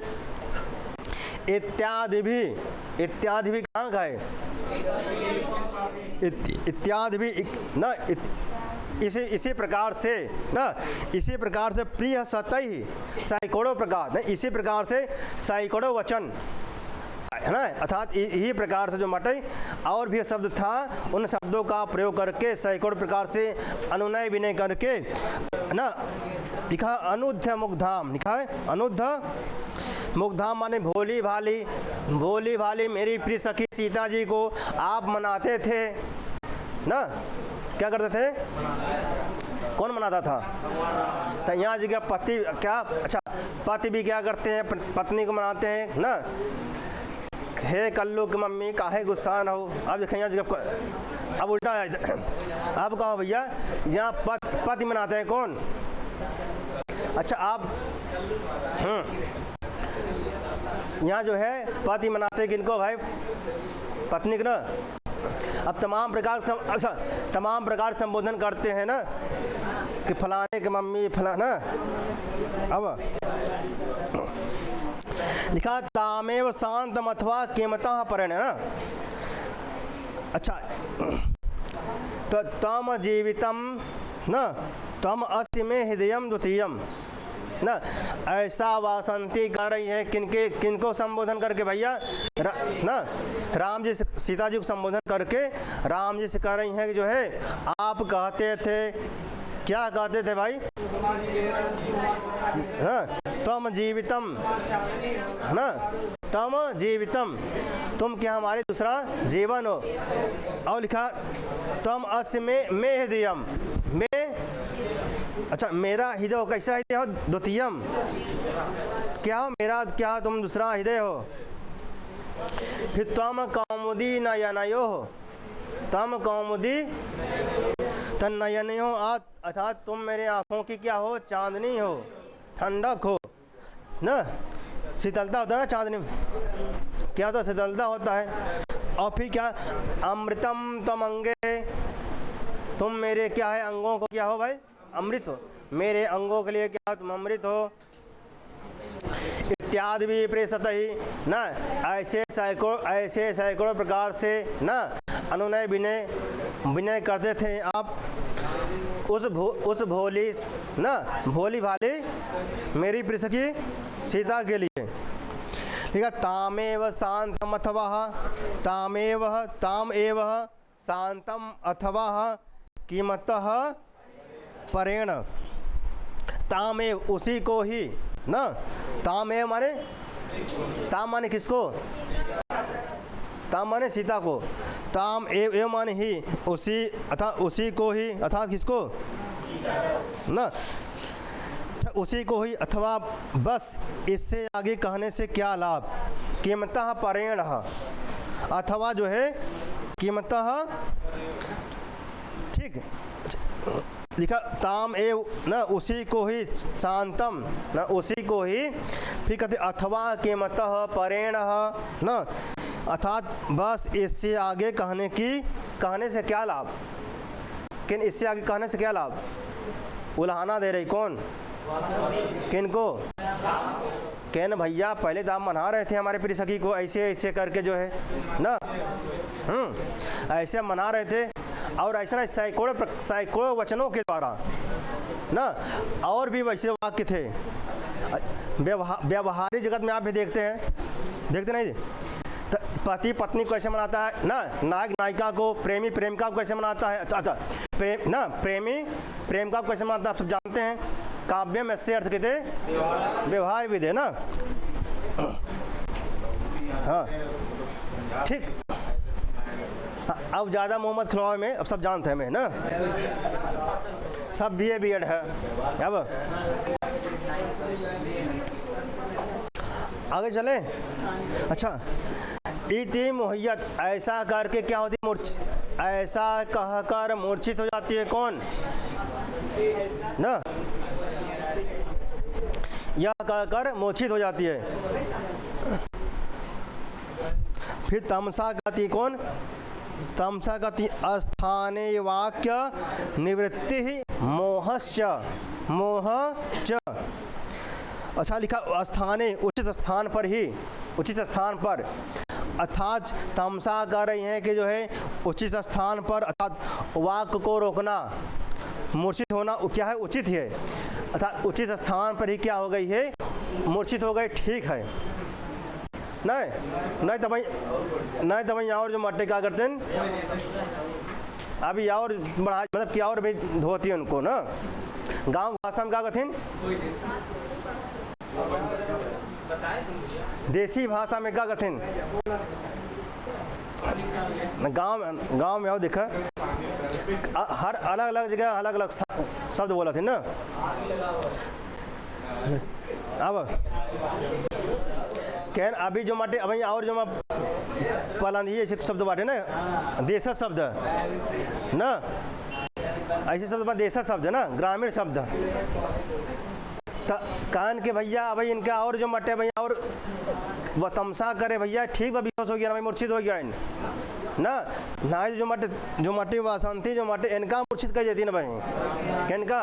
इत्यादि भी कहाँ गए? इत्यादि भी ना, इसी प्रकार से ना, इसी प्रकार से प्रिय सतही सैकड़ों प्रकार ना, इसी प्रकार से सैकड़ों वचन है ना, अर्थात यही प्रकार से जो मटई और भी शब्द था, उन शब्दों का प्रयोग करके सैकड़ों प्रकार से अनुनय विनय करके ना लिखा अनुद्ध मुग्धाम। लिखा है अनुद्ध मुग्धाम माने भोली भाली मेरी प्रिय सखी सीता जी को आप मनाते थे ना। क्या करते थे? कौन मनाता था? तो यहाँ जगह पति क्या, अच्छा पति भी क्या करते हैं? पत्नी को मनाते हैं ना। हे कल्लू की मम्मी काहे गुस्सा न हो। अब देखें यहाँ जगह अब उल्टा है। अब कहो भैया यहाँ पति मनाते हैं कौन? अच्छा आप यहाँ जो है पति मनाते हैं किनको भाई? पत्नी को ना। अब तमाम प्रकार संबोधन करते हैं ना कि फलाने के मम्मी फलाना। अब लिखा तामेव शांतम अथवा कीमतः परेण ना। अच्छा तो तम जीवितम न तम अस्ति में हृदयम द्वितीयम ना। ऐसा वासंती कर रही है किनको संबोधन करके भैया? ना राम जी सीता जी को संबोधन करके राम जी से कह रही हैं कि जो है आप कहते थे, क्या कहते थे भाई? हाँ तम जीवितम ना, तम जीवितम, तुम क्या हमारे दूसरा जीवन हो। और लिखा तम अस्य में हृदयम में, अच्छा मेरा हृदय हो। कैसा हृदय हो? द्वितीयम क्या हो? मेरा क्या हो? तुम दूसरा हृदय हो। फिर तम कौमुदी नयनयो हो, तम कौमुदी तन्नयनयो, अर्थात तुम मेरे आँखों की क्या हो? चांदनी हो, ठंडक हो ना। शीतलता होता है ना चांदनी में, क्या होता है? शीतलता होता है। और फिर क्या? अमृतम तम अंगे, तुम मेरे क्या है? अंगों को क्या हो भाई? अमृत हो। मेरे अंगों के लिए क्या? तुम अमृत हो। इत्यादि भी प्रेषत ही ना, ऐसे सैकड़ों प्रकार से ना अनुनय विनय करते थे आप उस भोली ना, भोली भाली मेरी प्रिय सखी सीता के लिए। ठीक है। तामेव शांतम अथवा ताम एव शांतम अथवा कीमतः परेण, तामेव उसी को ही ना। तामेव माने किसको? ताम माने सीता को, ताम एव माने ही उसी, अर्थात उसी को ही, अर्थात किसको ना, उसी को ही, अथवा बस इससे आगे कहने से क्या लाभ? कीमतः परेण, अथवा जो है कीमतः, ठीक है। लिखा ताम एव ना, उसी को ही, शांतम ना, उसी को ही। फिर कहते अथवा कीमतः परेण ना, अर्थात बस इससे आगे कहने से क्या लाभ? किन इससे आगे कहने से क्या लाभ? उल्हाना दे रही कौन? किनको? कहन भैया पहले तो आप मना रहे थे हमारे प्रिय सखी को ऐसे करके जो है ना, ऐसे मना रहे थे। और ऐसा सैकड़ों वचनों के द्वारा ना। और भी वैसे वाक्य थे। व्यवहारिक जगत में आप भी देखते हैं, देखते नहीं? तो पति पत्नी को कैसे मनाता है ना, नायक नायिका को, प्रेमी प्रेमिका को कैसे मनाता है, अच्छा प्रेम ना, प्रेमी प्रेमिका को कैसे मनाता है, आप सब जानते हैं। काव्य में से अर्थ कहते व्यवहार विधि ना। हाँ ठीक। हाँ, अब ज़्यादा मोहम्मद खुलावे में अब सब जानते हैं मैं ना, सब BA B.Ed है। अब आगे चलें। अच्छा, इति मुहैयत, ऐसा करके क्या होती है, ऐसा कहकर मूर्छित हो जाती है कौन ना, यह कहकर मूर्छित हो जाती है। फिर तमसा गति कौन, तमसा गति अस्थाने वाक्य निवृत्ति ही मोहश्च, मोह च। अच्छा लिखा स्थाने, उचित स्थान पर ही, उचित स्थान पर, अर्थात तमसा कह रही हैं कि जो है उचित स्थान पर, अर्थात वाक्य को रोकना, मूर्छित होना क्या है, उचित है। अर्थात उचित स्थान पर ही क्या हो गई है, मूर्छित हो गई, ठीक है। नहीं तो भाई और जो मट्टे क्या करते हैं अभी और बढ़ा, मतलब क्या और भी धोती है उनको ना। गांव भाषा में क्या कहते हैं, देसी भाषा में क्या कहते हैं, गांव में आओ देखा, हर अलग अलग जगह अलग अलग शब्द बोला थे ना। अब कहन अभी जो माटे अभी और जो पलांधी ऐसे शब्द बाटे ना, देशा शब्द ना, ऐसे शब्द देशा शब्द ना, ग्रामीण शब्द। कान के भैया भाई इनका और जो मटे भैया और वह तमसा करे भैया, ठीक बा, बेहोश हो गया ना भाई, मूर्छित हो गया इन ना। ना जो मटे वासंती जो मटे इनका मूर्छित कर देती ना भाई, किनका,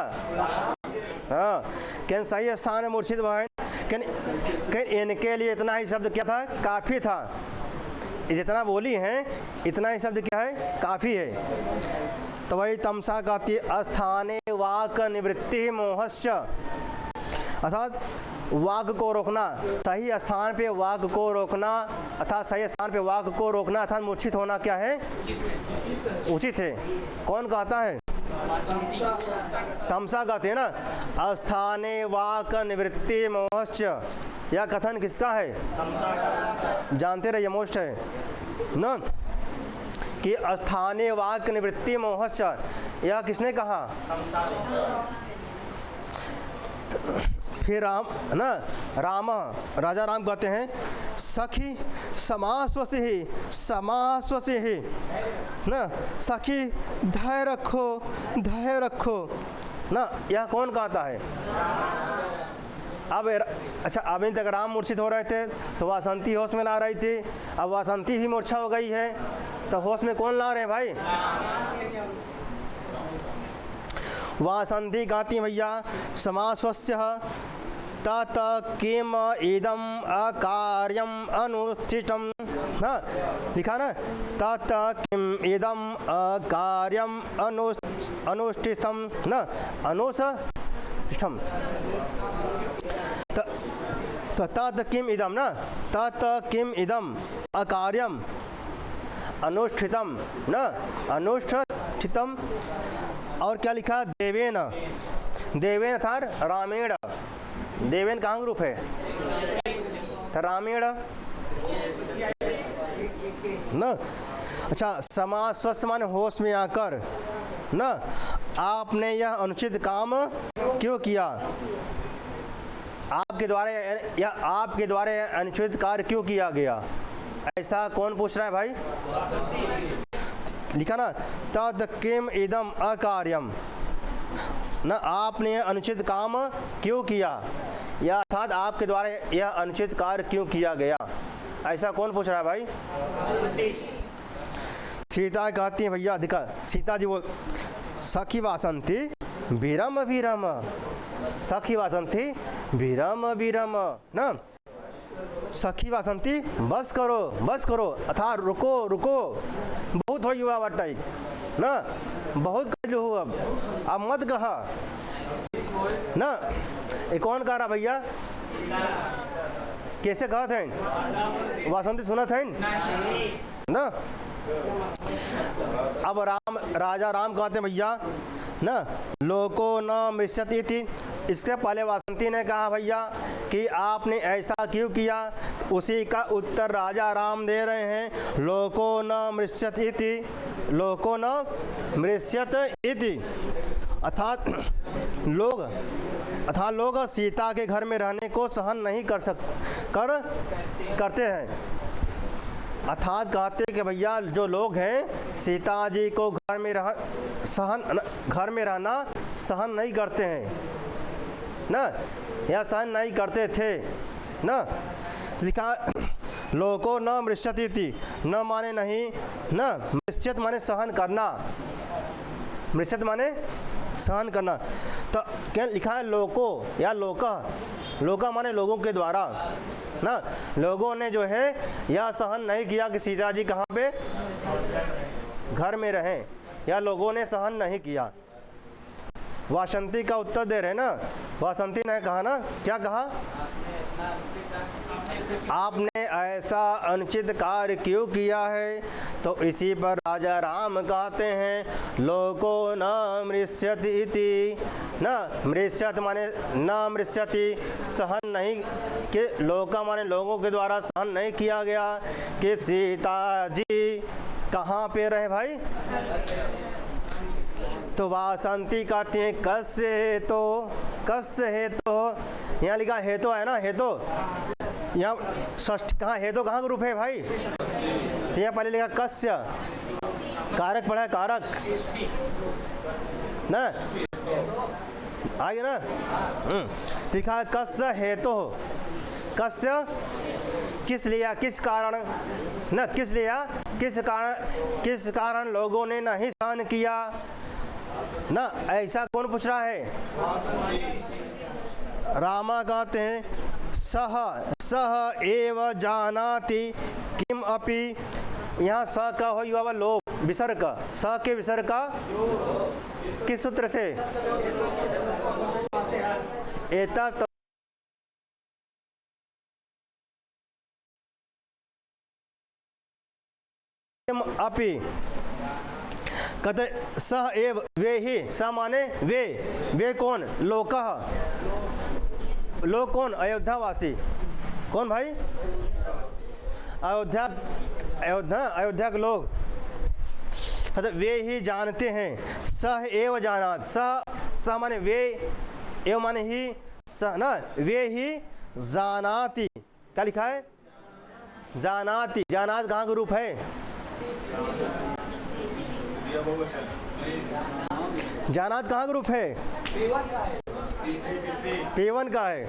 हाँ कैन सही स्थान है मूर्छित भाई, कैन इनके लिए इतना ही शब्द क्या था, काफ़ी था। जितना बोली हैं इतना ही शब्द क्या है, काफ़ी है। तो वही तमसा कहती अस्थाने वाक निवृत्ति मोहश्च, अर्थात वाक को रोकना, सही स्थान पे वाक को रोकना, अर्थात सही स्थान पे वाक को रोकना अर्थात मूर्छित होना क्या है, उचित है। कौन कहता है, तमसा कहते हैं ना। अस्थाने वाक निवृत्ति मोहश्च, यह कथन किसका है, जानते रहिए, मोस्ट है ना, कि अस्थाने वाक निवृत्ति मोहश्च, यह किसने कहा, फिर राम ना, राम राजा राम कहते हैं सखी समास्वसी ही, समास्वसी ही ना, सखी धैर्य रखो, धैर्य रखो ना, यह कौन कहता है। अब अच्छा, अभी तक राम मूर्छित हो रहे थे तो वासंती होश में ला रही थी, अब वासंती भी मूर्छा हो गई है तो होश में कौन ला रहे हैं भाई, वासंती गाती भैया समास्वस्य तत किम इदम अकार्यम अनुष्ठितम, हाँ लिखा ना, तत किम इदम अकार्यम अनुष्ठितम ना, अनुष्ठितम, तत किम इदम ना, तत किम इदम अकार्यम अनुष्ठितम ना, अनुष्ठितम। और क्या लिखा, देवेन, देवेन था रामेण, देवेन कहाँ रूप है, रामेण ना। अच्छा, समास्वस्य माने होश में आकर ना, आपने यह अनुचित काम क्यों किया, आपके द्वारा अनुचित कार्य क्यों किया गया, ऐसा कौन पूछ रहा है भाई, लिखा ना, तद किम इदम अकार्यम ना, आपने अनुचित काम क्यों किया, या अर्थात आपके द्वारा यह अनुचित कार्य क्यों किया गया, ऐसा कौन पूछ रहा है भाई। सीता कहती है भैया, अधिका सीता जी बोल, सखी वासंती विरम विरम, सखी वासंती विरम विरम ना, सखी वासंती बस करो, बस करो, अर्थात रुको रुको, बहुत हो युवा बटाई ना, बहुत कह लो अब मत कहा ना। ये कौन कह रहा भैया? कैसे कहा थे? वासंती सुना थे ना। अब राजा राम कहते हैं भैया ना, लोको न मृष्यति इति। इससे पहले वासंती ने कहा भैया कि आपने ऐसा क्यों किया, उसी का उत्तर राजा राम दे रहे हैं, लोको न मृष्यत इति, लोको न मृष्यत इति। अर्थात लोग सीता के घर में रहने को सहन नहीं करते हैं। अर्थात कहते हैं कि भैया जो लोग हैं सीता जी को घर में रहना सहन नहीं करते हैं ना, या सहन नहीं करते थे ना। लिखा लोको न मृष्यति थी, न माने नहीं ना, मृष्यत माने सहन करना, मृष्यत माने सहन करना। तो क्या लिखा है? लोको या लोका माने लोगों के द्वारा ना, लोगों ने जो है यह सहन नहीं किया कि सीता जी कहाँ पे घर में रहें, या लोगों ने सहन नहीं किया। वासंती का उत्तर दे रहे ना, वासंती ने कहा ना, क्या कहा? आपने ऐसा अनुचित कार्य क्यों किया है? तो इसी पर राजा राम कहते हैं, लोको न मृष्यति इति। न मृष्यत माने न मृष्यति, सहन नहीं कि लोका माने लोगों के द्वारा सहन नहीं किया गया कि सीता जी कहाँ पे रहे भाई। तो वासंती कहते हैं कस्य हेतो, यहाँ लिखा हेतो है ना, हेतो यहाँ षष्ठ कहाँ, हेतो कहाँ का रूप है भाई? तो यहाँ पहले लिखा कस्य, कारक पड़ा है, कारक ना, आगे ना। लिखा है कस्य हेतो, कस्य किस लिया, किस कारण ना, किस लिया, किस कारण लोगों ने नहीं सहन किया ना। ऐसा कौन पूछ रहा है? रामा कहते हैं सह एव जानाति किम अपि। यहाँ स का हो युवा लोभ विसर्ग, स के विसर्ग का किस सूत्र से? एता अपि कहते सह एव, वे ही, स माने वे कौन? लोकः, लोग कौन? अयोध्यावासी। कौन भाई? अयोध्या के लोग। कहते वे ही जानते हैं, सह एव जानात, सह माने वे, एव माने ही, सह ना, वे ही जानाति। क्या लिखा है? जानाति। जानात कहाँ का रूप है? जानात कहाँ का रूप है? पेवन का है।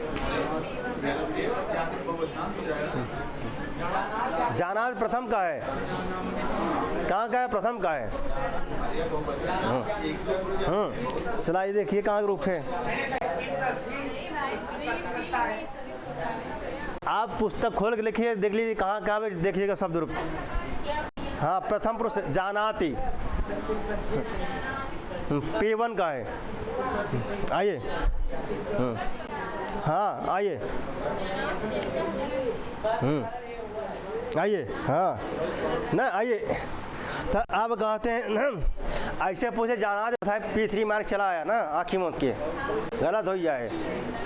जानात प्रथम का है। कहाँ का है? प्रथम का है। चला देखिए कहाँ का रूप है। आप पुस्तक खोल के लिखिए, देख लीजिए कहाँ देखिएगा शब्द रूप। हाँ, प्रथम पुरुष जानाति, पेवन का है। आइए, हाँ आइए, आइए, हाँ ना, आइए। तो अब कहते हैं ऐसे पूछे जानात बताए, P3 मार्क चला आया ना, आँखी मौत के गलत हो जाए।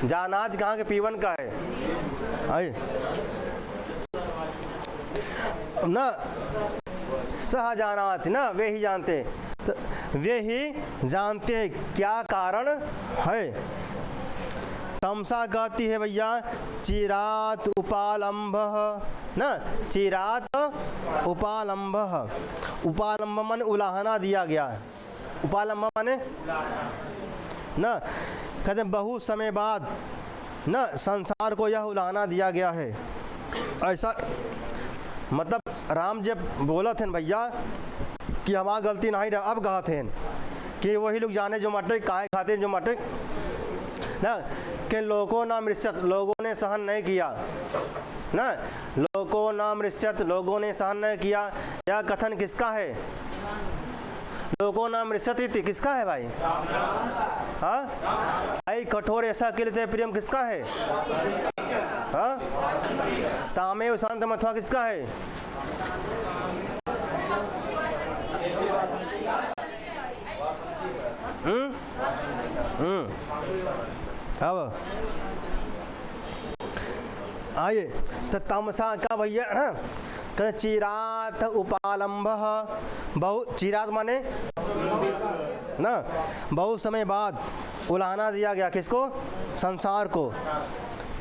जानात कहाँ के? पीवन का है। आइए ना, सह जानात ना, वे ही जानते, तो वे ही जानते क्या कारण है। तमसा कहती है भैया चिरात उपालंभ ना, चिरात उपालंभ, उपालंभ माने उलाहना दिया गया है। उपालंभ माने ना, कहते हैं बहुत समय बाद ना संसार को यह उलाहना दिया गया है। ऐसा मतलब राम जब बोला थे भैया कि हमारा गलती नहीं रहा, अब कहा थे कि वही लोग जाने जो मटे काहे खाते जो मटे ना, कि लोगों ना मृष्यत, लोगों ने सहन नहीं किया ना, लोगों ना मृष्यत, लोगों ने सहन नहीं किया। यह कथन किसका है? लोको नाम रिसती किसका है भाई? हाँ, आई कठोर ऐसा किलते प्रियम किसका है? हाँ, तामेव शांत मथवा किसका है? अब आइए तो तमसा का भैया ना कहते चिरात उपालंब, बहु चिरात माने ना बहुत समय बाद उलाहना दिया गया किसको? संसार को।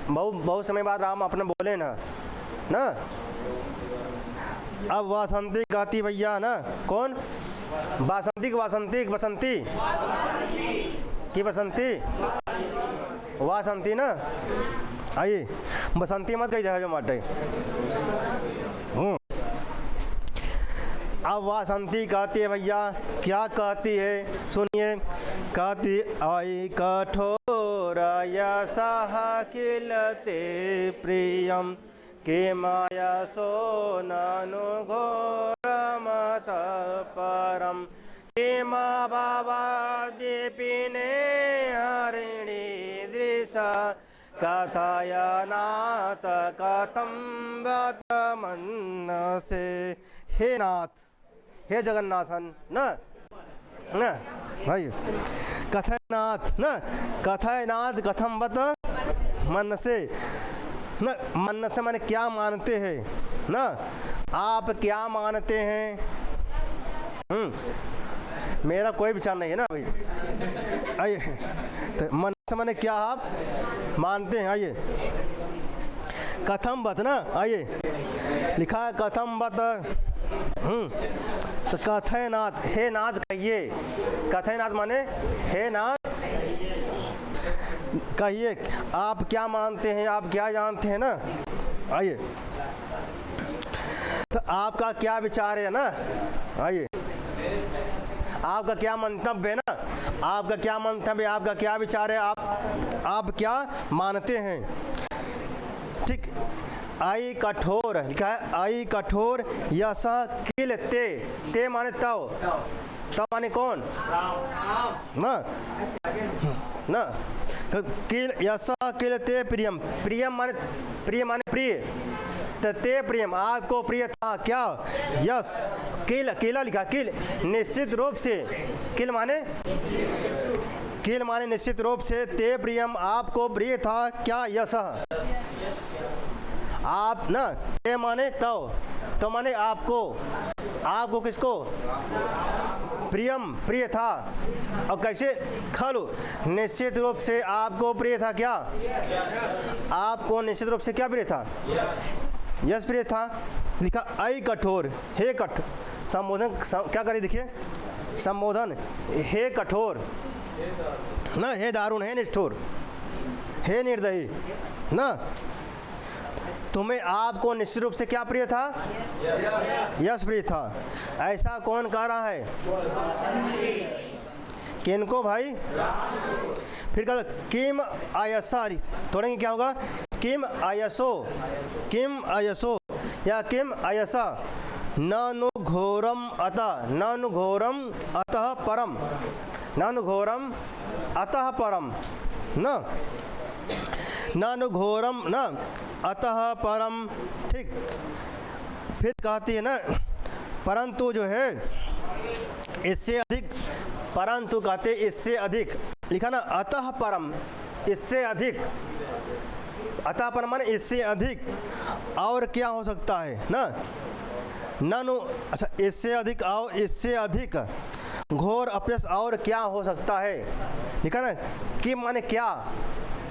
बहुत समय बाद राम अपने बोले ना अब वासंती गाती भैया ना कौन? वासंती बसंती की बसंती वासंती ना। आइए बसंती मत कही दे जो माटे। अब वासंती कहती है भैया, क्या कहती है सुनिए। कहती आई कठोर यशः किलते प्रियम के माया सो ननु घोरमत परम के माँ बाबा विपिने हरिणी दृशा कथयनाथ कथम बत मन से। हे नाथ, हे जगन्नाथन न भाई कथयनाथ न कथयनाथ कथम बत मन से न। मन से माने क्या मानते हैं न, आप क्या मानते हैं? मेरा कोई विचार नहीं है ना भाई। आइए तो मन से माने क्या आप मानते हैं? आइए कथम बत ना, आइए लिखा है कथम बत। तो कथयनाथ, हे नाथ कहिए। कथयनाथ माने हे नाथ कहिए, आप क्या मानते हैं, आप क्या जानते हैं ना। आइए तो आपका क्या विचार है ना। आइए आपका क्या मंतव्य है ना, आपका क्या मंतव्य, आपका क्या विचार है, आप क्या मानते हैं? ठीक। आई कठोर लिखा है, आई कठोर यशा किल ते माने तव माने कौन? ना किल यशा किल ते प्रियम, प्रियम माने प्रिय, तो ते प्रियम आपको प्रिय था क्या? यस किल, किला लिखा किल निश्चित रूप से, किल माने निश्चित रूप से, ते प्रियम आपको प्रिय था क्या? यस आप ना, ते माने तो माने आपको किसको? प्रिय था। और कैसे? खलु निश्चित रूप से आपको प्रिय था क्या? आपको निश्चित रूप से क्या प्रिय था? यस प्रिय था। लिखा आई कठोर, हे संबोधन क्या करें देखिए, संबोधन हे कठोर ना, हे दारुण, हे निष्ठुर, हे निर्दयी ना, तुम्हें आपको निश्चित रूप से क्या प्रिय था? यस प्रिय था। ऐसा कौन कह रहा है? किनको भाई? फिर कहते किम आयसा, तोड़ेंगे क्या होगा? किम आयसो या किम आयसा ननु घोरम अतः, ननु घोरम अतः परम, ननु घोरम अतः परम न, ननु घोरम न अतः परम। ठीक। फिर कहती है ना परंतु जो है इससे अधिक, परंतु कहते इससे अधिक, लिखा ना अतः परम, इससे अधिक, अतः परम माने इससे अधिक और क्या हो सकता है ना, ननु अच्छा इससे अधिक और इससे अधिक घोर अपयश और क्या हो सकता है? लिखा ना कि माने क्या?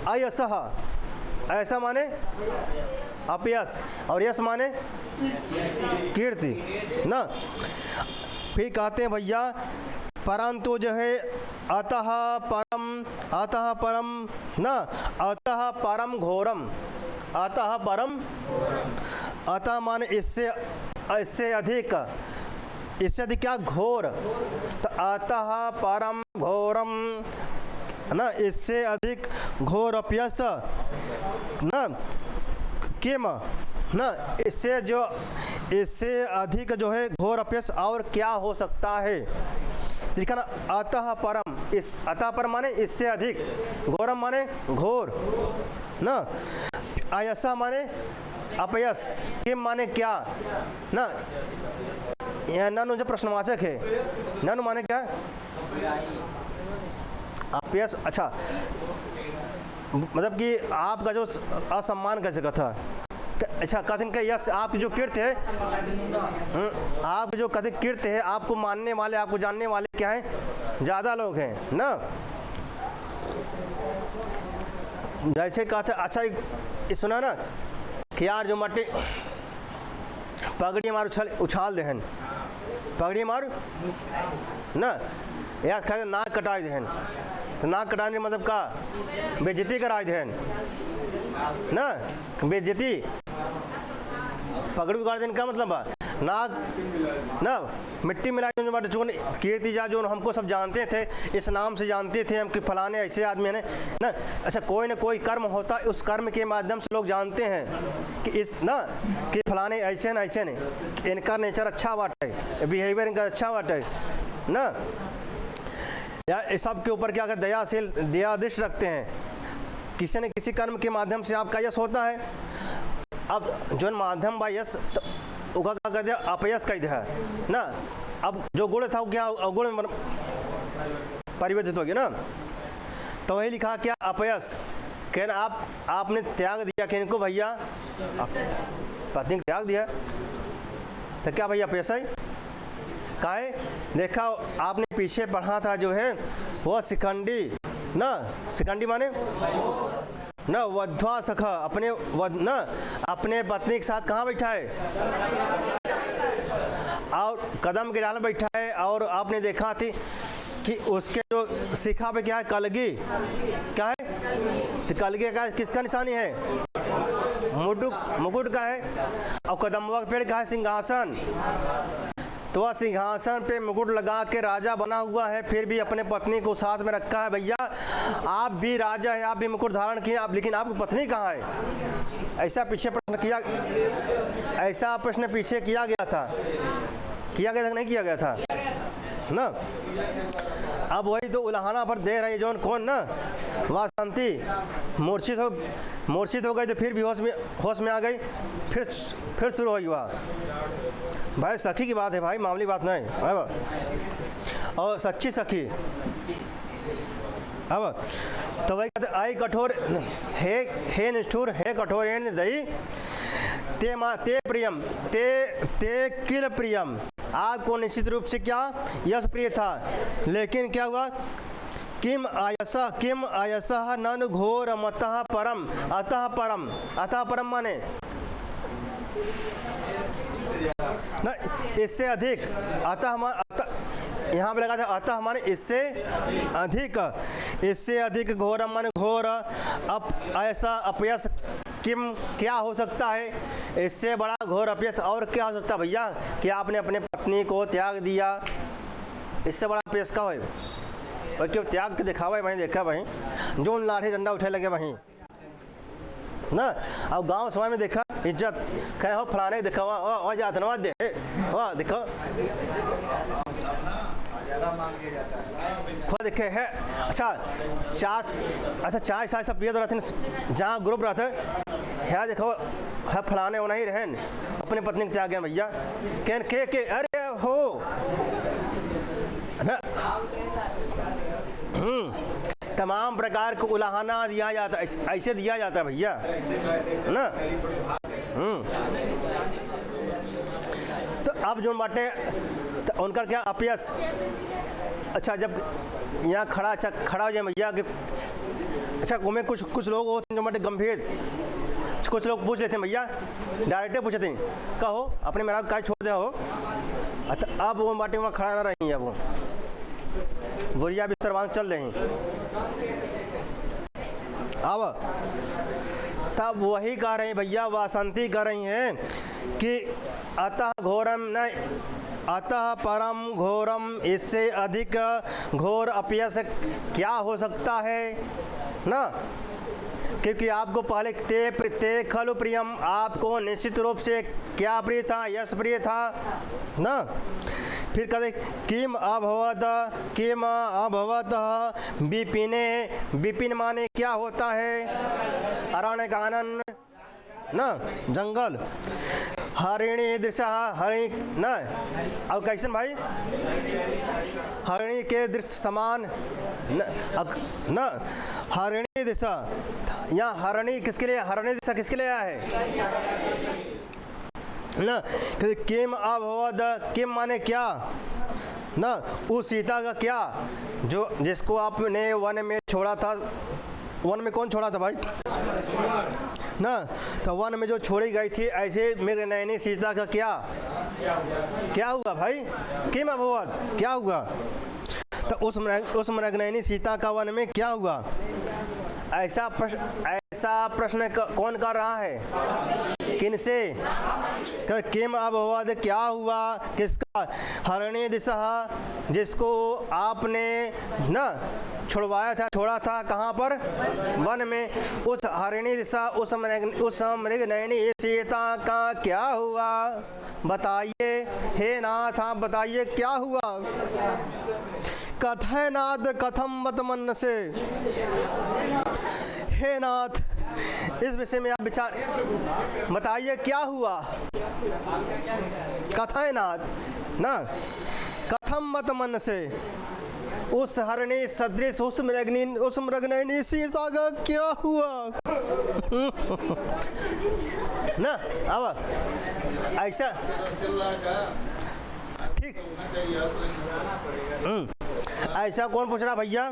अयसह, ऐसा माने अपयश, और यश माने कीर्ति ना। फिर कहते हैं भैया परंतु जो है अतः परम ना, अतः परम घोरम, अतः परम, अतः माने इससे अधिक, इससे अधिक क्या? घोर। तो अतः परम घोरम ना, इससे अधिक घोर अपयश ना, किम ना, इससे अधिक जो है घोर अपयश और क्या हो सकता है? लिखा ना अतः परम, इस अतः परम माने इससे अधिक, घोरम माने घोर ना, अयसा माने अपयस, किम माने क्या ना, यह ननु जो प्रश्नवाचक है, ननु माने क्या, अपयस। अच्छा, मतलब कि आपका जो असम्मान कर सका था। अच्छा, कथन का यश, आपकी जो कीर्ति है, आप जो कथित कीर्ति है, आपको मानने वाले, आपको जानने वाले क्या हैं, ज़्यादा लोग हैं ना। जैसे कहा था, अच्छा सुना ना कि यार जो मट्टी पगड़ी मार उछाल देहन, पगड़ी मार ना, यार कहते नाक कटाई देहन, तो नाक कटाने मतलब का बेइज्जती कराई देहन ना, बेइज्जती पगड़ी उगाड़ देने का मतलब नाक ना मिट्टी मिलाई जो कीर्ति जा, जो हमको सब जानते थे, इस नाम से जानते थे हम कि फलाने ऐसे आदमी हैं ना। अच्छा, कोई ना कोई कर्म होता है, उस कर्म के माध्यम से लोग जानते हैं कि इस ना कि फलाने ऐसे न ऐसे ने, इनका नेचर अच्छा बात है, बिहेवियर इनका अच्छा बात है ना, या इस सब के ऊपर क्या दयाशील, दया दृष्टि रखते हैं। किसी न किसी कर्म के माध्यम से आपका यश होता है। अब जो माध्यम बा यश उका क्या कहते हैं, अपयश कहते हैं ना। अब जो गुण था वो क्या अवगुण में परिवर्तित हो गया ना, तो वही लिखा क्या अपयश। कहना आपने त्याग दिया कि इनको भैया, पत्नी को त्याग दिया, तो क्या भैया अपयश है? काहे देखा आपने पीछे पढ़ा था जो है वो शिखंडी ना, शिखंडी माने ना वध्वा सखा, अपने ना अपने पत्नी के साथ कहाँ बैठा है, और कदम के डाल बैठा है, और आपने देखा थी कि उसके जो शिखा पे क्या है, कलगी क्या है, तो कलगी का किसका निशानी है, मुकुट का है, और कदम्बा का पेड़ का है सिंहासन। तो वह सिंहासन पे मुकुट लगा के राजा बना हुआ है, फिर भी अपने पत्नी को साथ में रखा है। भैया आप भी राजा है, आप भी मुकुट धारण किए, आप, लेकिन आपकी पत्नी कहाँ है? ऐसा पीछे प्रश्न किया, ऐसा प्रश्न पीछे किया गया था, किया गया था नहीं किया गया था ना। अब वही तो उलाहना पर दे रही जोन कौन ना, वासंती मूर्छित हो गई, तो फिर भी होश में आ गई, फिर शुरू हुई हुआ। भाई सखी की बात है भाई, मामूली बात नहीं है, और सच्ची सखी। अब तो वही कहते आई कठोर हे निष्ठुर, हे कठोर, हे निर्दयी, ते प्रियम, ते किल प्रियम, आपको निश्चित रूप से क्या यश प्रिय था, लेकिन क्या हुआ, किम आयसा नन घोर मतः परम, अतः परम माने ना इससे अधिक, यहाँ पे लगा था अतः हमारे इससे अधिक घोर माने घोर, ऐसा अपयश, किम क्या हो सकता है, इससे बड़ा घोर अपयश और क्या हो सकता है भैया, कि आपने अपने पत्नी को त्याग दिया, इससे बड़ा अपयश का है। और क्यों त्याग के दिखावा वहीं देखा, वहीं जो लाठी डंडा उठे लगे वहीं ना। अब गांव समाज में देखा इज्जत कहे हो फलाने देखा हुआ जातनवा दे वाह देखो खुद देखे है। अच्छा चाय सब पिए रहते जहाँ ग्रुप रहते है, देखो है फलाने होना ही रहन, अपने पत्नी के त्याग गए भैया, कहन के अरे हो ना। तमाम प्रकार को उलाहना दिया जाता है, ऐसे दिया जाता है भैया ना। तो अब जो बाटे तो उनका क्या अपयश। अच्छा जब यहाँ खड़ा हो जाए भैया कि अच्छा उमें कुछ लोग होते हैं जो बाटे गंभीर, कुछ लोग पूछ लेते हैं भैया, डायरेक्टर पूछते हैं कहो अपने मेरा काय छोड़ दे हो। अच्छा अब वो बाटे वहाँ खड़ा ना रही है, वो बोरिया बिस्तर वांग चल रही। अब तब वही कह रहे हैं भैया, वासंती कह रही हैं कि अतः घोरम न अतः परम घोरम, इससे अधिक घोर अपयश क्या हो सकता है ना। क्योंकि आपको पहले ते खलु प्रियम, आपको निश्चित रूप से क्या प्रिय था, यश प्रिय था ना। फिर कहते किम अभवत विपिने। विपिन माने क्या होता है? अरण्य कानन ना, जंगल। हरिणी दृश्य, हरिणी न, अब कैसन भाई? हरिणी के दृश्य समान न हरिणी दिशा। यहाँ हरिणी किसके लिए? हरिणी दिशा किसके लिए आया है ना? किम अभवद, किम माने क्या ना, उस सीता का क्या जो जिसको आपने वन में छोड़ा था। वन में कौन छोड़ा था भाई ना? तो वन में जो छोड़ी गई थी, ऐसे मृगनयनी सीता का क्या हुआ भाई? किम अभवद, क्या हुआ? तो उस मृगनयनी सीता का वन में क्या हुआ? ऐसा प्रश्न कौन कर रहा है? किनसे? किम अभवद, क्या हुआ? किसका? हरिणी दिशा, जिसको आपने ना छोड़ा था कहाँ पर? वन में। उस हरिणी दिशा, उस मृगनयनी सीता का क्या हुआ? बताइए हे नाथ, आप बताइए क्या हुआ? कथय नाथ कथम मत मन से। हे नाथ, इस विषय में आप विचार बताइए क्या हुआ? कथय नाथ ना, कथम मत मन से। उस हरिणी सदृश उस मृगनयनी सीता का क्या हुआ? ना अब ऐसा ठीक। ऐसा कौन पूछ रहा भैया?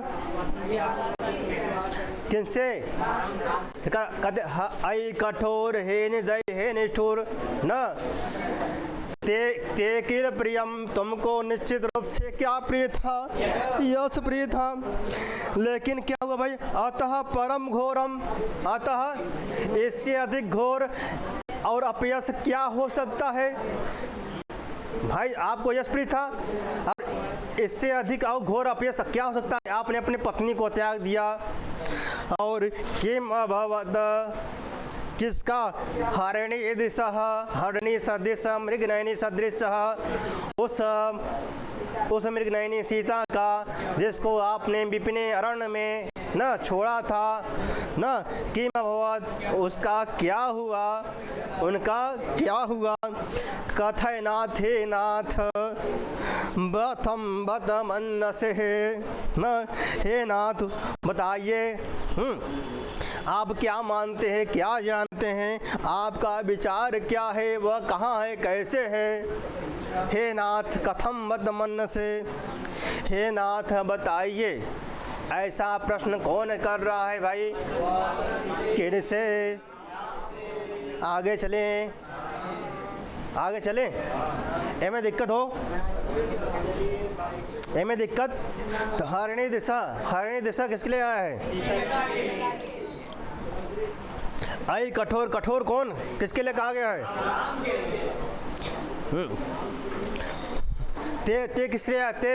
किनसे? कहते आई कठोर हे निदय हे निष्ठुर न ते किल प्रियम, तुमको निश्चित रूप से क्या प्रिय था? यश प्रिय था। लेकिन क्या हुआ भाई? अतः परम घोरम, अतः इससे अधिक घोर और अपयश क्या हो सकता है? भाई आपको यश प्रिय था, इससे अधिक और घोर अपयश क्या हो सकता है? आपने अपनी पत्नी को त्याग दिया। और किम अभवद, किसका? हरिणी दिशा, हरिणी सदृश मृगनयनी सदृश, उस मृगनयनी सीता का जिसको आपने विपिने अरण्य में न छोड़ा था न। किम अभवद, उसका क्या हुआ? उनका क्या हुआ? कथय नाथ हे नाथ बतम बतमन से न। हे नाथ बताइए, आप क्या मानते हैं, क्या जानते हैं, आपका विचार क्या है, वह कहाँ है, कैसे है? हे नाथ कथम मत मन से। हे नाथ बताइए, ऐसा प्रश्न कौन कर रहा है भाई? किनसे? आगे चलें, आगे चलें। एमें दिक्कत हो, एमें दिक्कत? तो हरिणी दिशा किसके लिए आया है? आई कठोर, कठोर कौन, किसके लिए कहा गया है? ते किस लिए आते?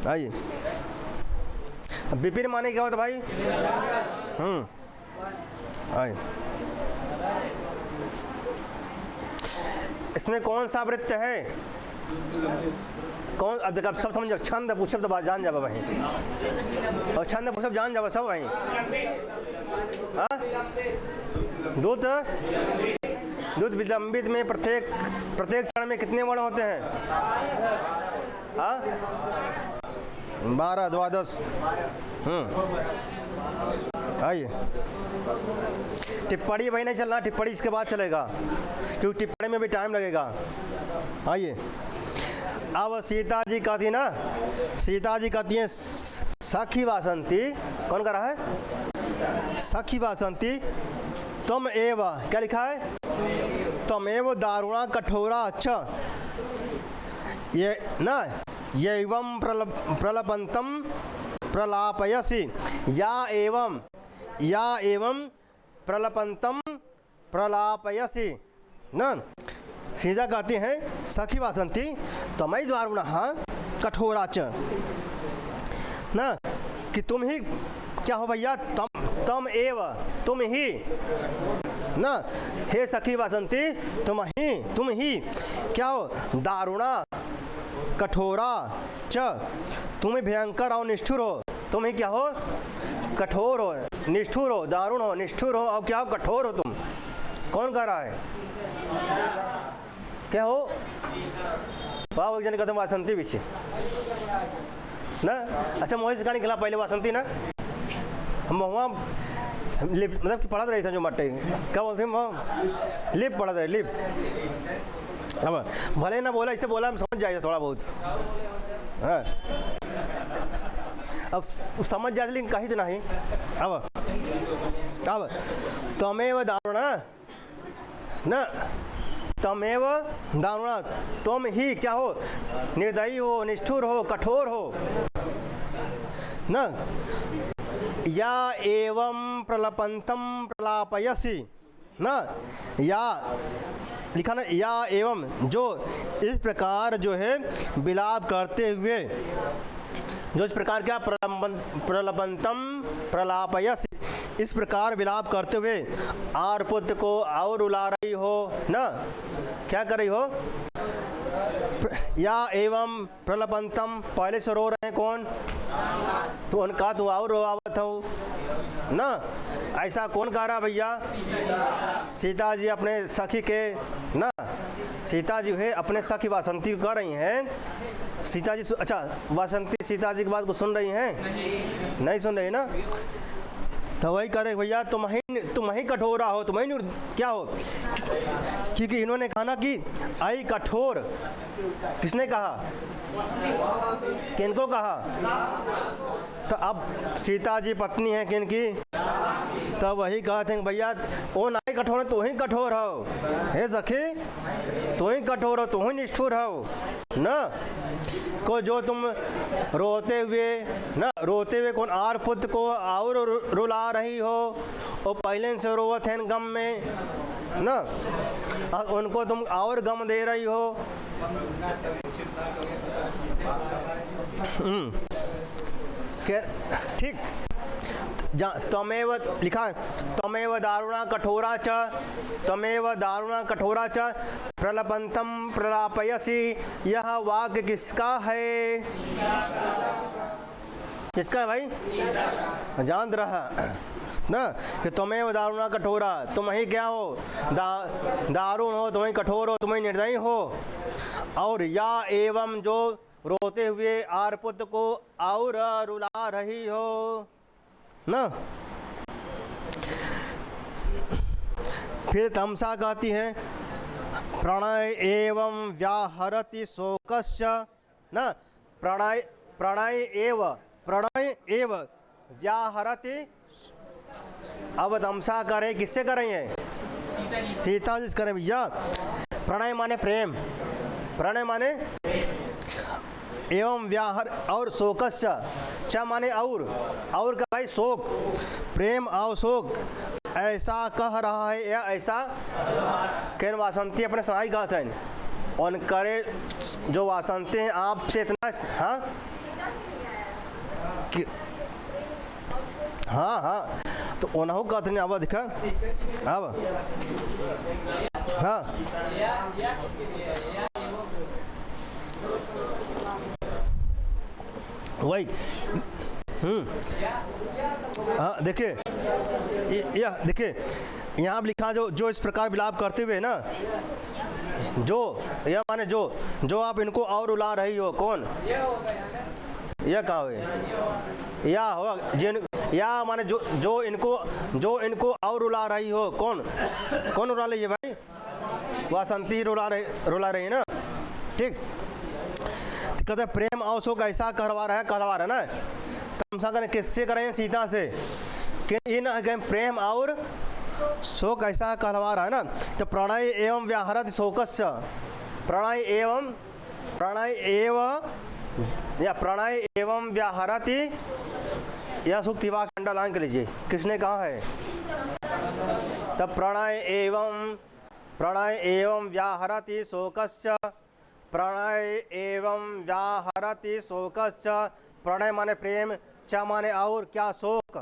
आइए। विपिन माने क्या होता भाई? आइए। इसमें कौन सा वृत्त है? कौन? अब देखो, अब सब समझो। छंद पुष्प तो जान जाओ वहीं, और छंद पुष्प जान जाओ सब वहीं। दूत विलंबित में प्रत्येक क्षण में कितने वर्ण होते हैं? 12 द्वादश। आइए। टिप्पणी वही नहीं चलना, टिप्पणी इसके बाद चलेगा, क्योंकि टिप्पणी में भी टाइम लगेगा। आइए। अब सीता जी कहती ना, सीता जी कहती हैं सखी वासंती। कौन कर रहा है? सखी वासंती तुम एव, क्या लिखा है? तुम एव दारुणा कठोरा। अच्छा, ये ना एवं प्रलपंतम प्रलापयसी, या एवं प्रलपंतम प्रलापयसी न। सीता कहती हैं सखी वासंती तमई दारुणा कठोरा च न, कि तुम ही क्या हो भैया? तुम ही ना। हे सखी वासंती तुम ही क्या हो, दारुणा कठोरा च, तुम ही भयंकर और निष्ठुर हो। तुम ही क्या हो, कठोर हो, निष्ठुर हो, दारुण हो, निष्ठुर हो और क्या हो, कठोर हो तुम। कौन कह रहा है, क्या हो? वाह, जन कहते वासंती पीछे ना। अच्छा, मोहित का निकला पहले वासंती ना। हम वहाँ लिप मतलब कि पढ़ा रहे थे जो मट्टे, क्या बोलते हैं वो, लिप पढ़ा रहे, लिप। अब भले ना बोला, इससे बोला हम समझ जाएगा थोड़ा बहुत। हाँ, अब समझ जाते लेकिन कहीं तो नहीं। अब तमेव दारुणा ना, तमेव दारुणा, तुम ही क्या हो, निर्दयी हो, निष्ठुर हो, कठोर हो ना। या एवं प्रलपंतम प्रलापयसी ना, या लिखा ना, या एवं जो इस प्रकार जो है विलाप करते हुए, जो इस प्रकार क्या, प्रलपंतम प्रलापयसी, इस प्रकार विलाप करते हुए आर्पुत्र को और रुला रही हो ना। क्या कर रही हो, या एवं प्रलपंतम, पहले से रो रहे हैं कौन, तो उनका तो और रोआवत हो ना। ऐसा कौन कह रहा भैया, सीता जी अपने सखी के ना, सीता जी है अपने सखी वासंती को कह रही हैं। सीता जी अच्छा, वासंती सीता जी की बात को सुन रही हैं, नहीं सुन रही ना। तो वही करे भैया, तुम ही कठोरा हो, तुम ही क्या हो, क्योंकि इन्होंने कहा ना कि आई कठोर, किसने कहा, किनको कहा, तो अब सीता जी पत्नी है किनकी, तब वही कहते हैं भैया वो नहीं कठोर है, तू ही कठोर हो, हे सखी तू ही कठोर हो, तू ही निष्ठुर हो ना। को जो तुम रोते हुए कौन आर पुत्र को और रुला रही हो, वो पहले से रोवत है गम में ना, उनको तुम और गम दे रही हो। ठीक, तमेव लिखा, तमेव दारुणा कठोरा च, तमेव दारुणा कठोरा च प्रलपंतम प्रलापयसी। यह वाक्य किसका है, किसका है भाई, जान रहा ना कि तमेव दारुणा कठोरा, तुम ही क्या हो, दारुण हो, तुम ही कठोर हो, तुम ही निर्दयी हो। और या एवं जो रोते हुए आर्पुत्र को और रुला रही हो ना। फिर तमसा कहती है, प्रणय एवं व्याहरति शोकस्य ना, प्रणय एव व्याहरति। अब तमसा करे, किससे कर रही है, सीता जी से करें भैया। प्रणय माने प्रेम, प्रणय माने एवं व्याहर, और शोकस्य, च माने और का भाई शोक, प्रेम और शोक, ऐसा कह रहा है या ऐसा कह वासंती अपने सहाय कहते हैं। उन करे जो वासंती हैं आपसे इतना, हाँ हाँ तो उन्हों कहते हैं। अब दिखा, अब हाँ वही, हाँ देखिए, यह देखिए यहाँ लिखा, जो इस प्रकार विलाप करते हुए ना, जो यह माने जो आप इनको और रुला रही हो, कौन, यह कहा हुए, या हो जिन, या माने जो इनको और रुला रही हो, कौन रुला रही है भाई, वासंती रुला रही है ना। ठीक, कहते प्रेम और शोक ऐसा कहवा रहा है ना। तमसा करें किससे करें, सीता से, कि इन प्रेम और शोक ऐसा कहवा रहा है ना। तो प्रणय एवं व्याहरति शोकस्य, प्रणय एवं व्याहरति, यह सूक्ति वाक्य अंडरलाइन कर लीजिए, किसने कहा है। तब प्रणय एवं व्याहरति शोकस्य, प्रणय एवं व्याहरति शोकस्य। प्रणय माने प्रेम, च माने और क्या, शोक,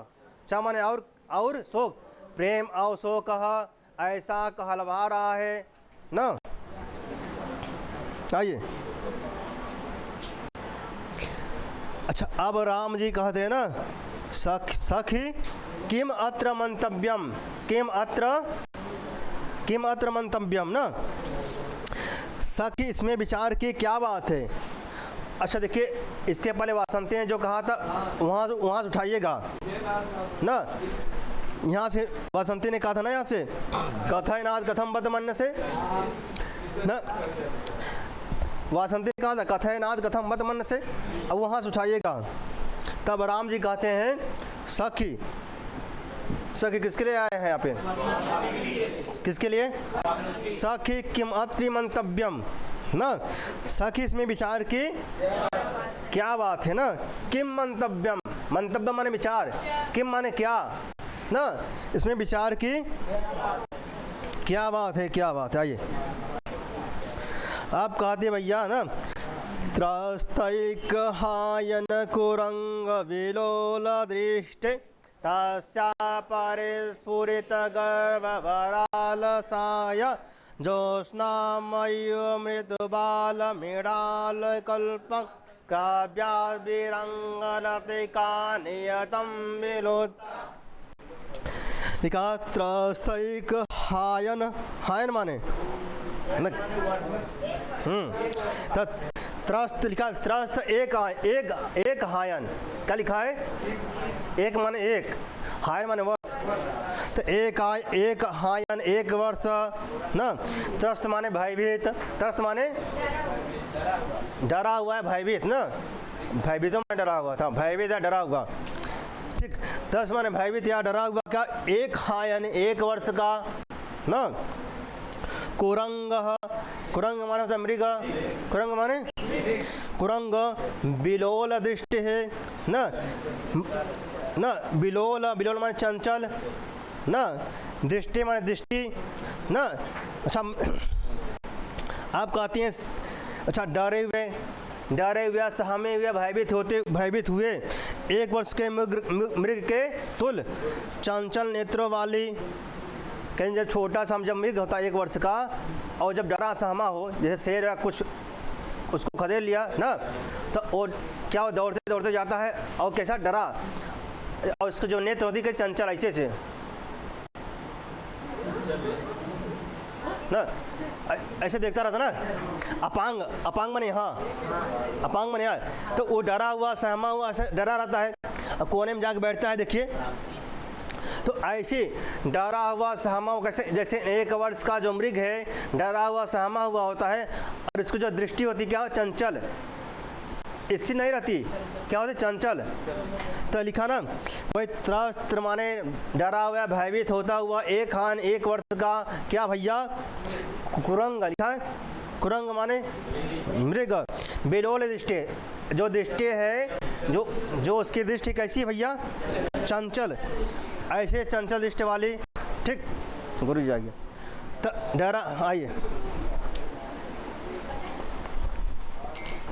च माने और शोक, प्रेम और शोक ऐसा कहलवा रहा है ना। आइए, अच्छा अब राम जी कहते हैं ना, सखी किम अत्र मंतव्यम, किम अत्र मंतव्यम ना। सखी इसमें विचार की क्या बात है। अच्छा देखिए, इसके पहले वासंती ने जो कहा था वहाँ से उठाइएगा ना, यहाँ से वासंती ने कहा था ना, यहाँ से कथयनाद कथम बद मन से ना, वासंती ने कहा था कथयनाद कथम बद मन से, अब वहाँ से उठाइएगा। तब राम जी कहते हैं सखी, सखी किसके लिए आए हैं यहाँ पे, किसके लिए, सखी किम अत्रि मंतव्यम ना। सखी इसमें विचार की क्या बात है ना। किम मंतव्यम, मंतव्य माने विचार, किम माने क्या ना, इसमें विचार की क्या बात है, क्या बात है। आइए आप कहते भैया ना, त्रस्तैक हायन कुरंग विलोल दृष्टि तस्या परिस्फुरित गर्भवरालसाय ज्योत्स्नामयी मृदुबाल मृडाल कल्पं काव्याद्विरंगलतिका नियतं विलोद। त्रस्तैक हायन, हायन माने त्रस्त लिखा, त्रस्त एक हायन, क्या लिखा है, एक माने एक, हायन माने वर्ष, तो एक हायन एक वर्ष ना। त्रस्त माने भयभीत, त्रस्त माने डरा हुआ है, भयभीत ना, भयभीत में डरा हुआ था, भयभीत या डरा हुआ, ठीक। त्रस्त माने भयभीत या डरा हुआ, क्या एक हायन एक वर्ष का ना। कुरंग, कुरंग माने मृग, कुरंग माने कुरंग, बिलोल दृष्टि है ना, ना बिलोल, बिलोल माने चंचल ना, दृष्टि माने दृष्टि ना। अच्छा आप कहती हैं, अच्छा डरे हुए सहमे हुए भयभीत हुए एक वर्ष के मृग के तुल, चंचल नेत्रों वाली। कहीं जब छोटा सा जब मृग होता है एक वर्ष का, और जब डरा सहमा हो, जैसे शेर या कुछ उसको खदेड़ लिया ना, तो वो क्या हो, दौड़ते दौड़ते जाता है और कैसा डरा, और उसको जो नेत्र होती है चंचल ऐसे से ना, ऐसे देखता रहता ना। अपांग, अपांग बने, हाँ अपांग बने, तो वो डरा हुआ सहमा हुआ ऐसे डरा रहता है, और कोने में जाके बैठता है। देखिए तो ऐसे डरा हुआ सहमा हुआ, कैसे जैसे एक वर्ष का जो मृग है डरा हुआ सहमा हुआ होता है, और इसको जो दृष्टि होती क्या, चंचल, स्थिर नहीं रहती, क्या होती, चंचल। तो लिखा ना, वही त्रस्त माने डरा हुआ भयभीत होता हुआ एक हान एक वर्ष का, क्या भैया, कुरंग लिखा है, कुरंग माने मृग, बिलोल दृष्टि, जो दृष्टि है जो उसकी दृष्टि कैसी है भैया, चंचल, ऐसे चंचल दृष्टि वाली, ठीक। गुरु जी आइए, तो डरा, आइए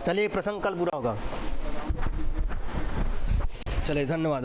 चलिए प्रसंग कल पूरा होगा, चलिए धन्यवाद।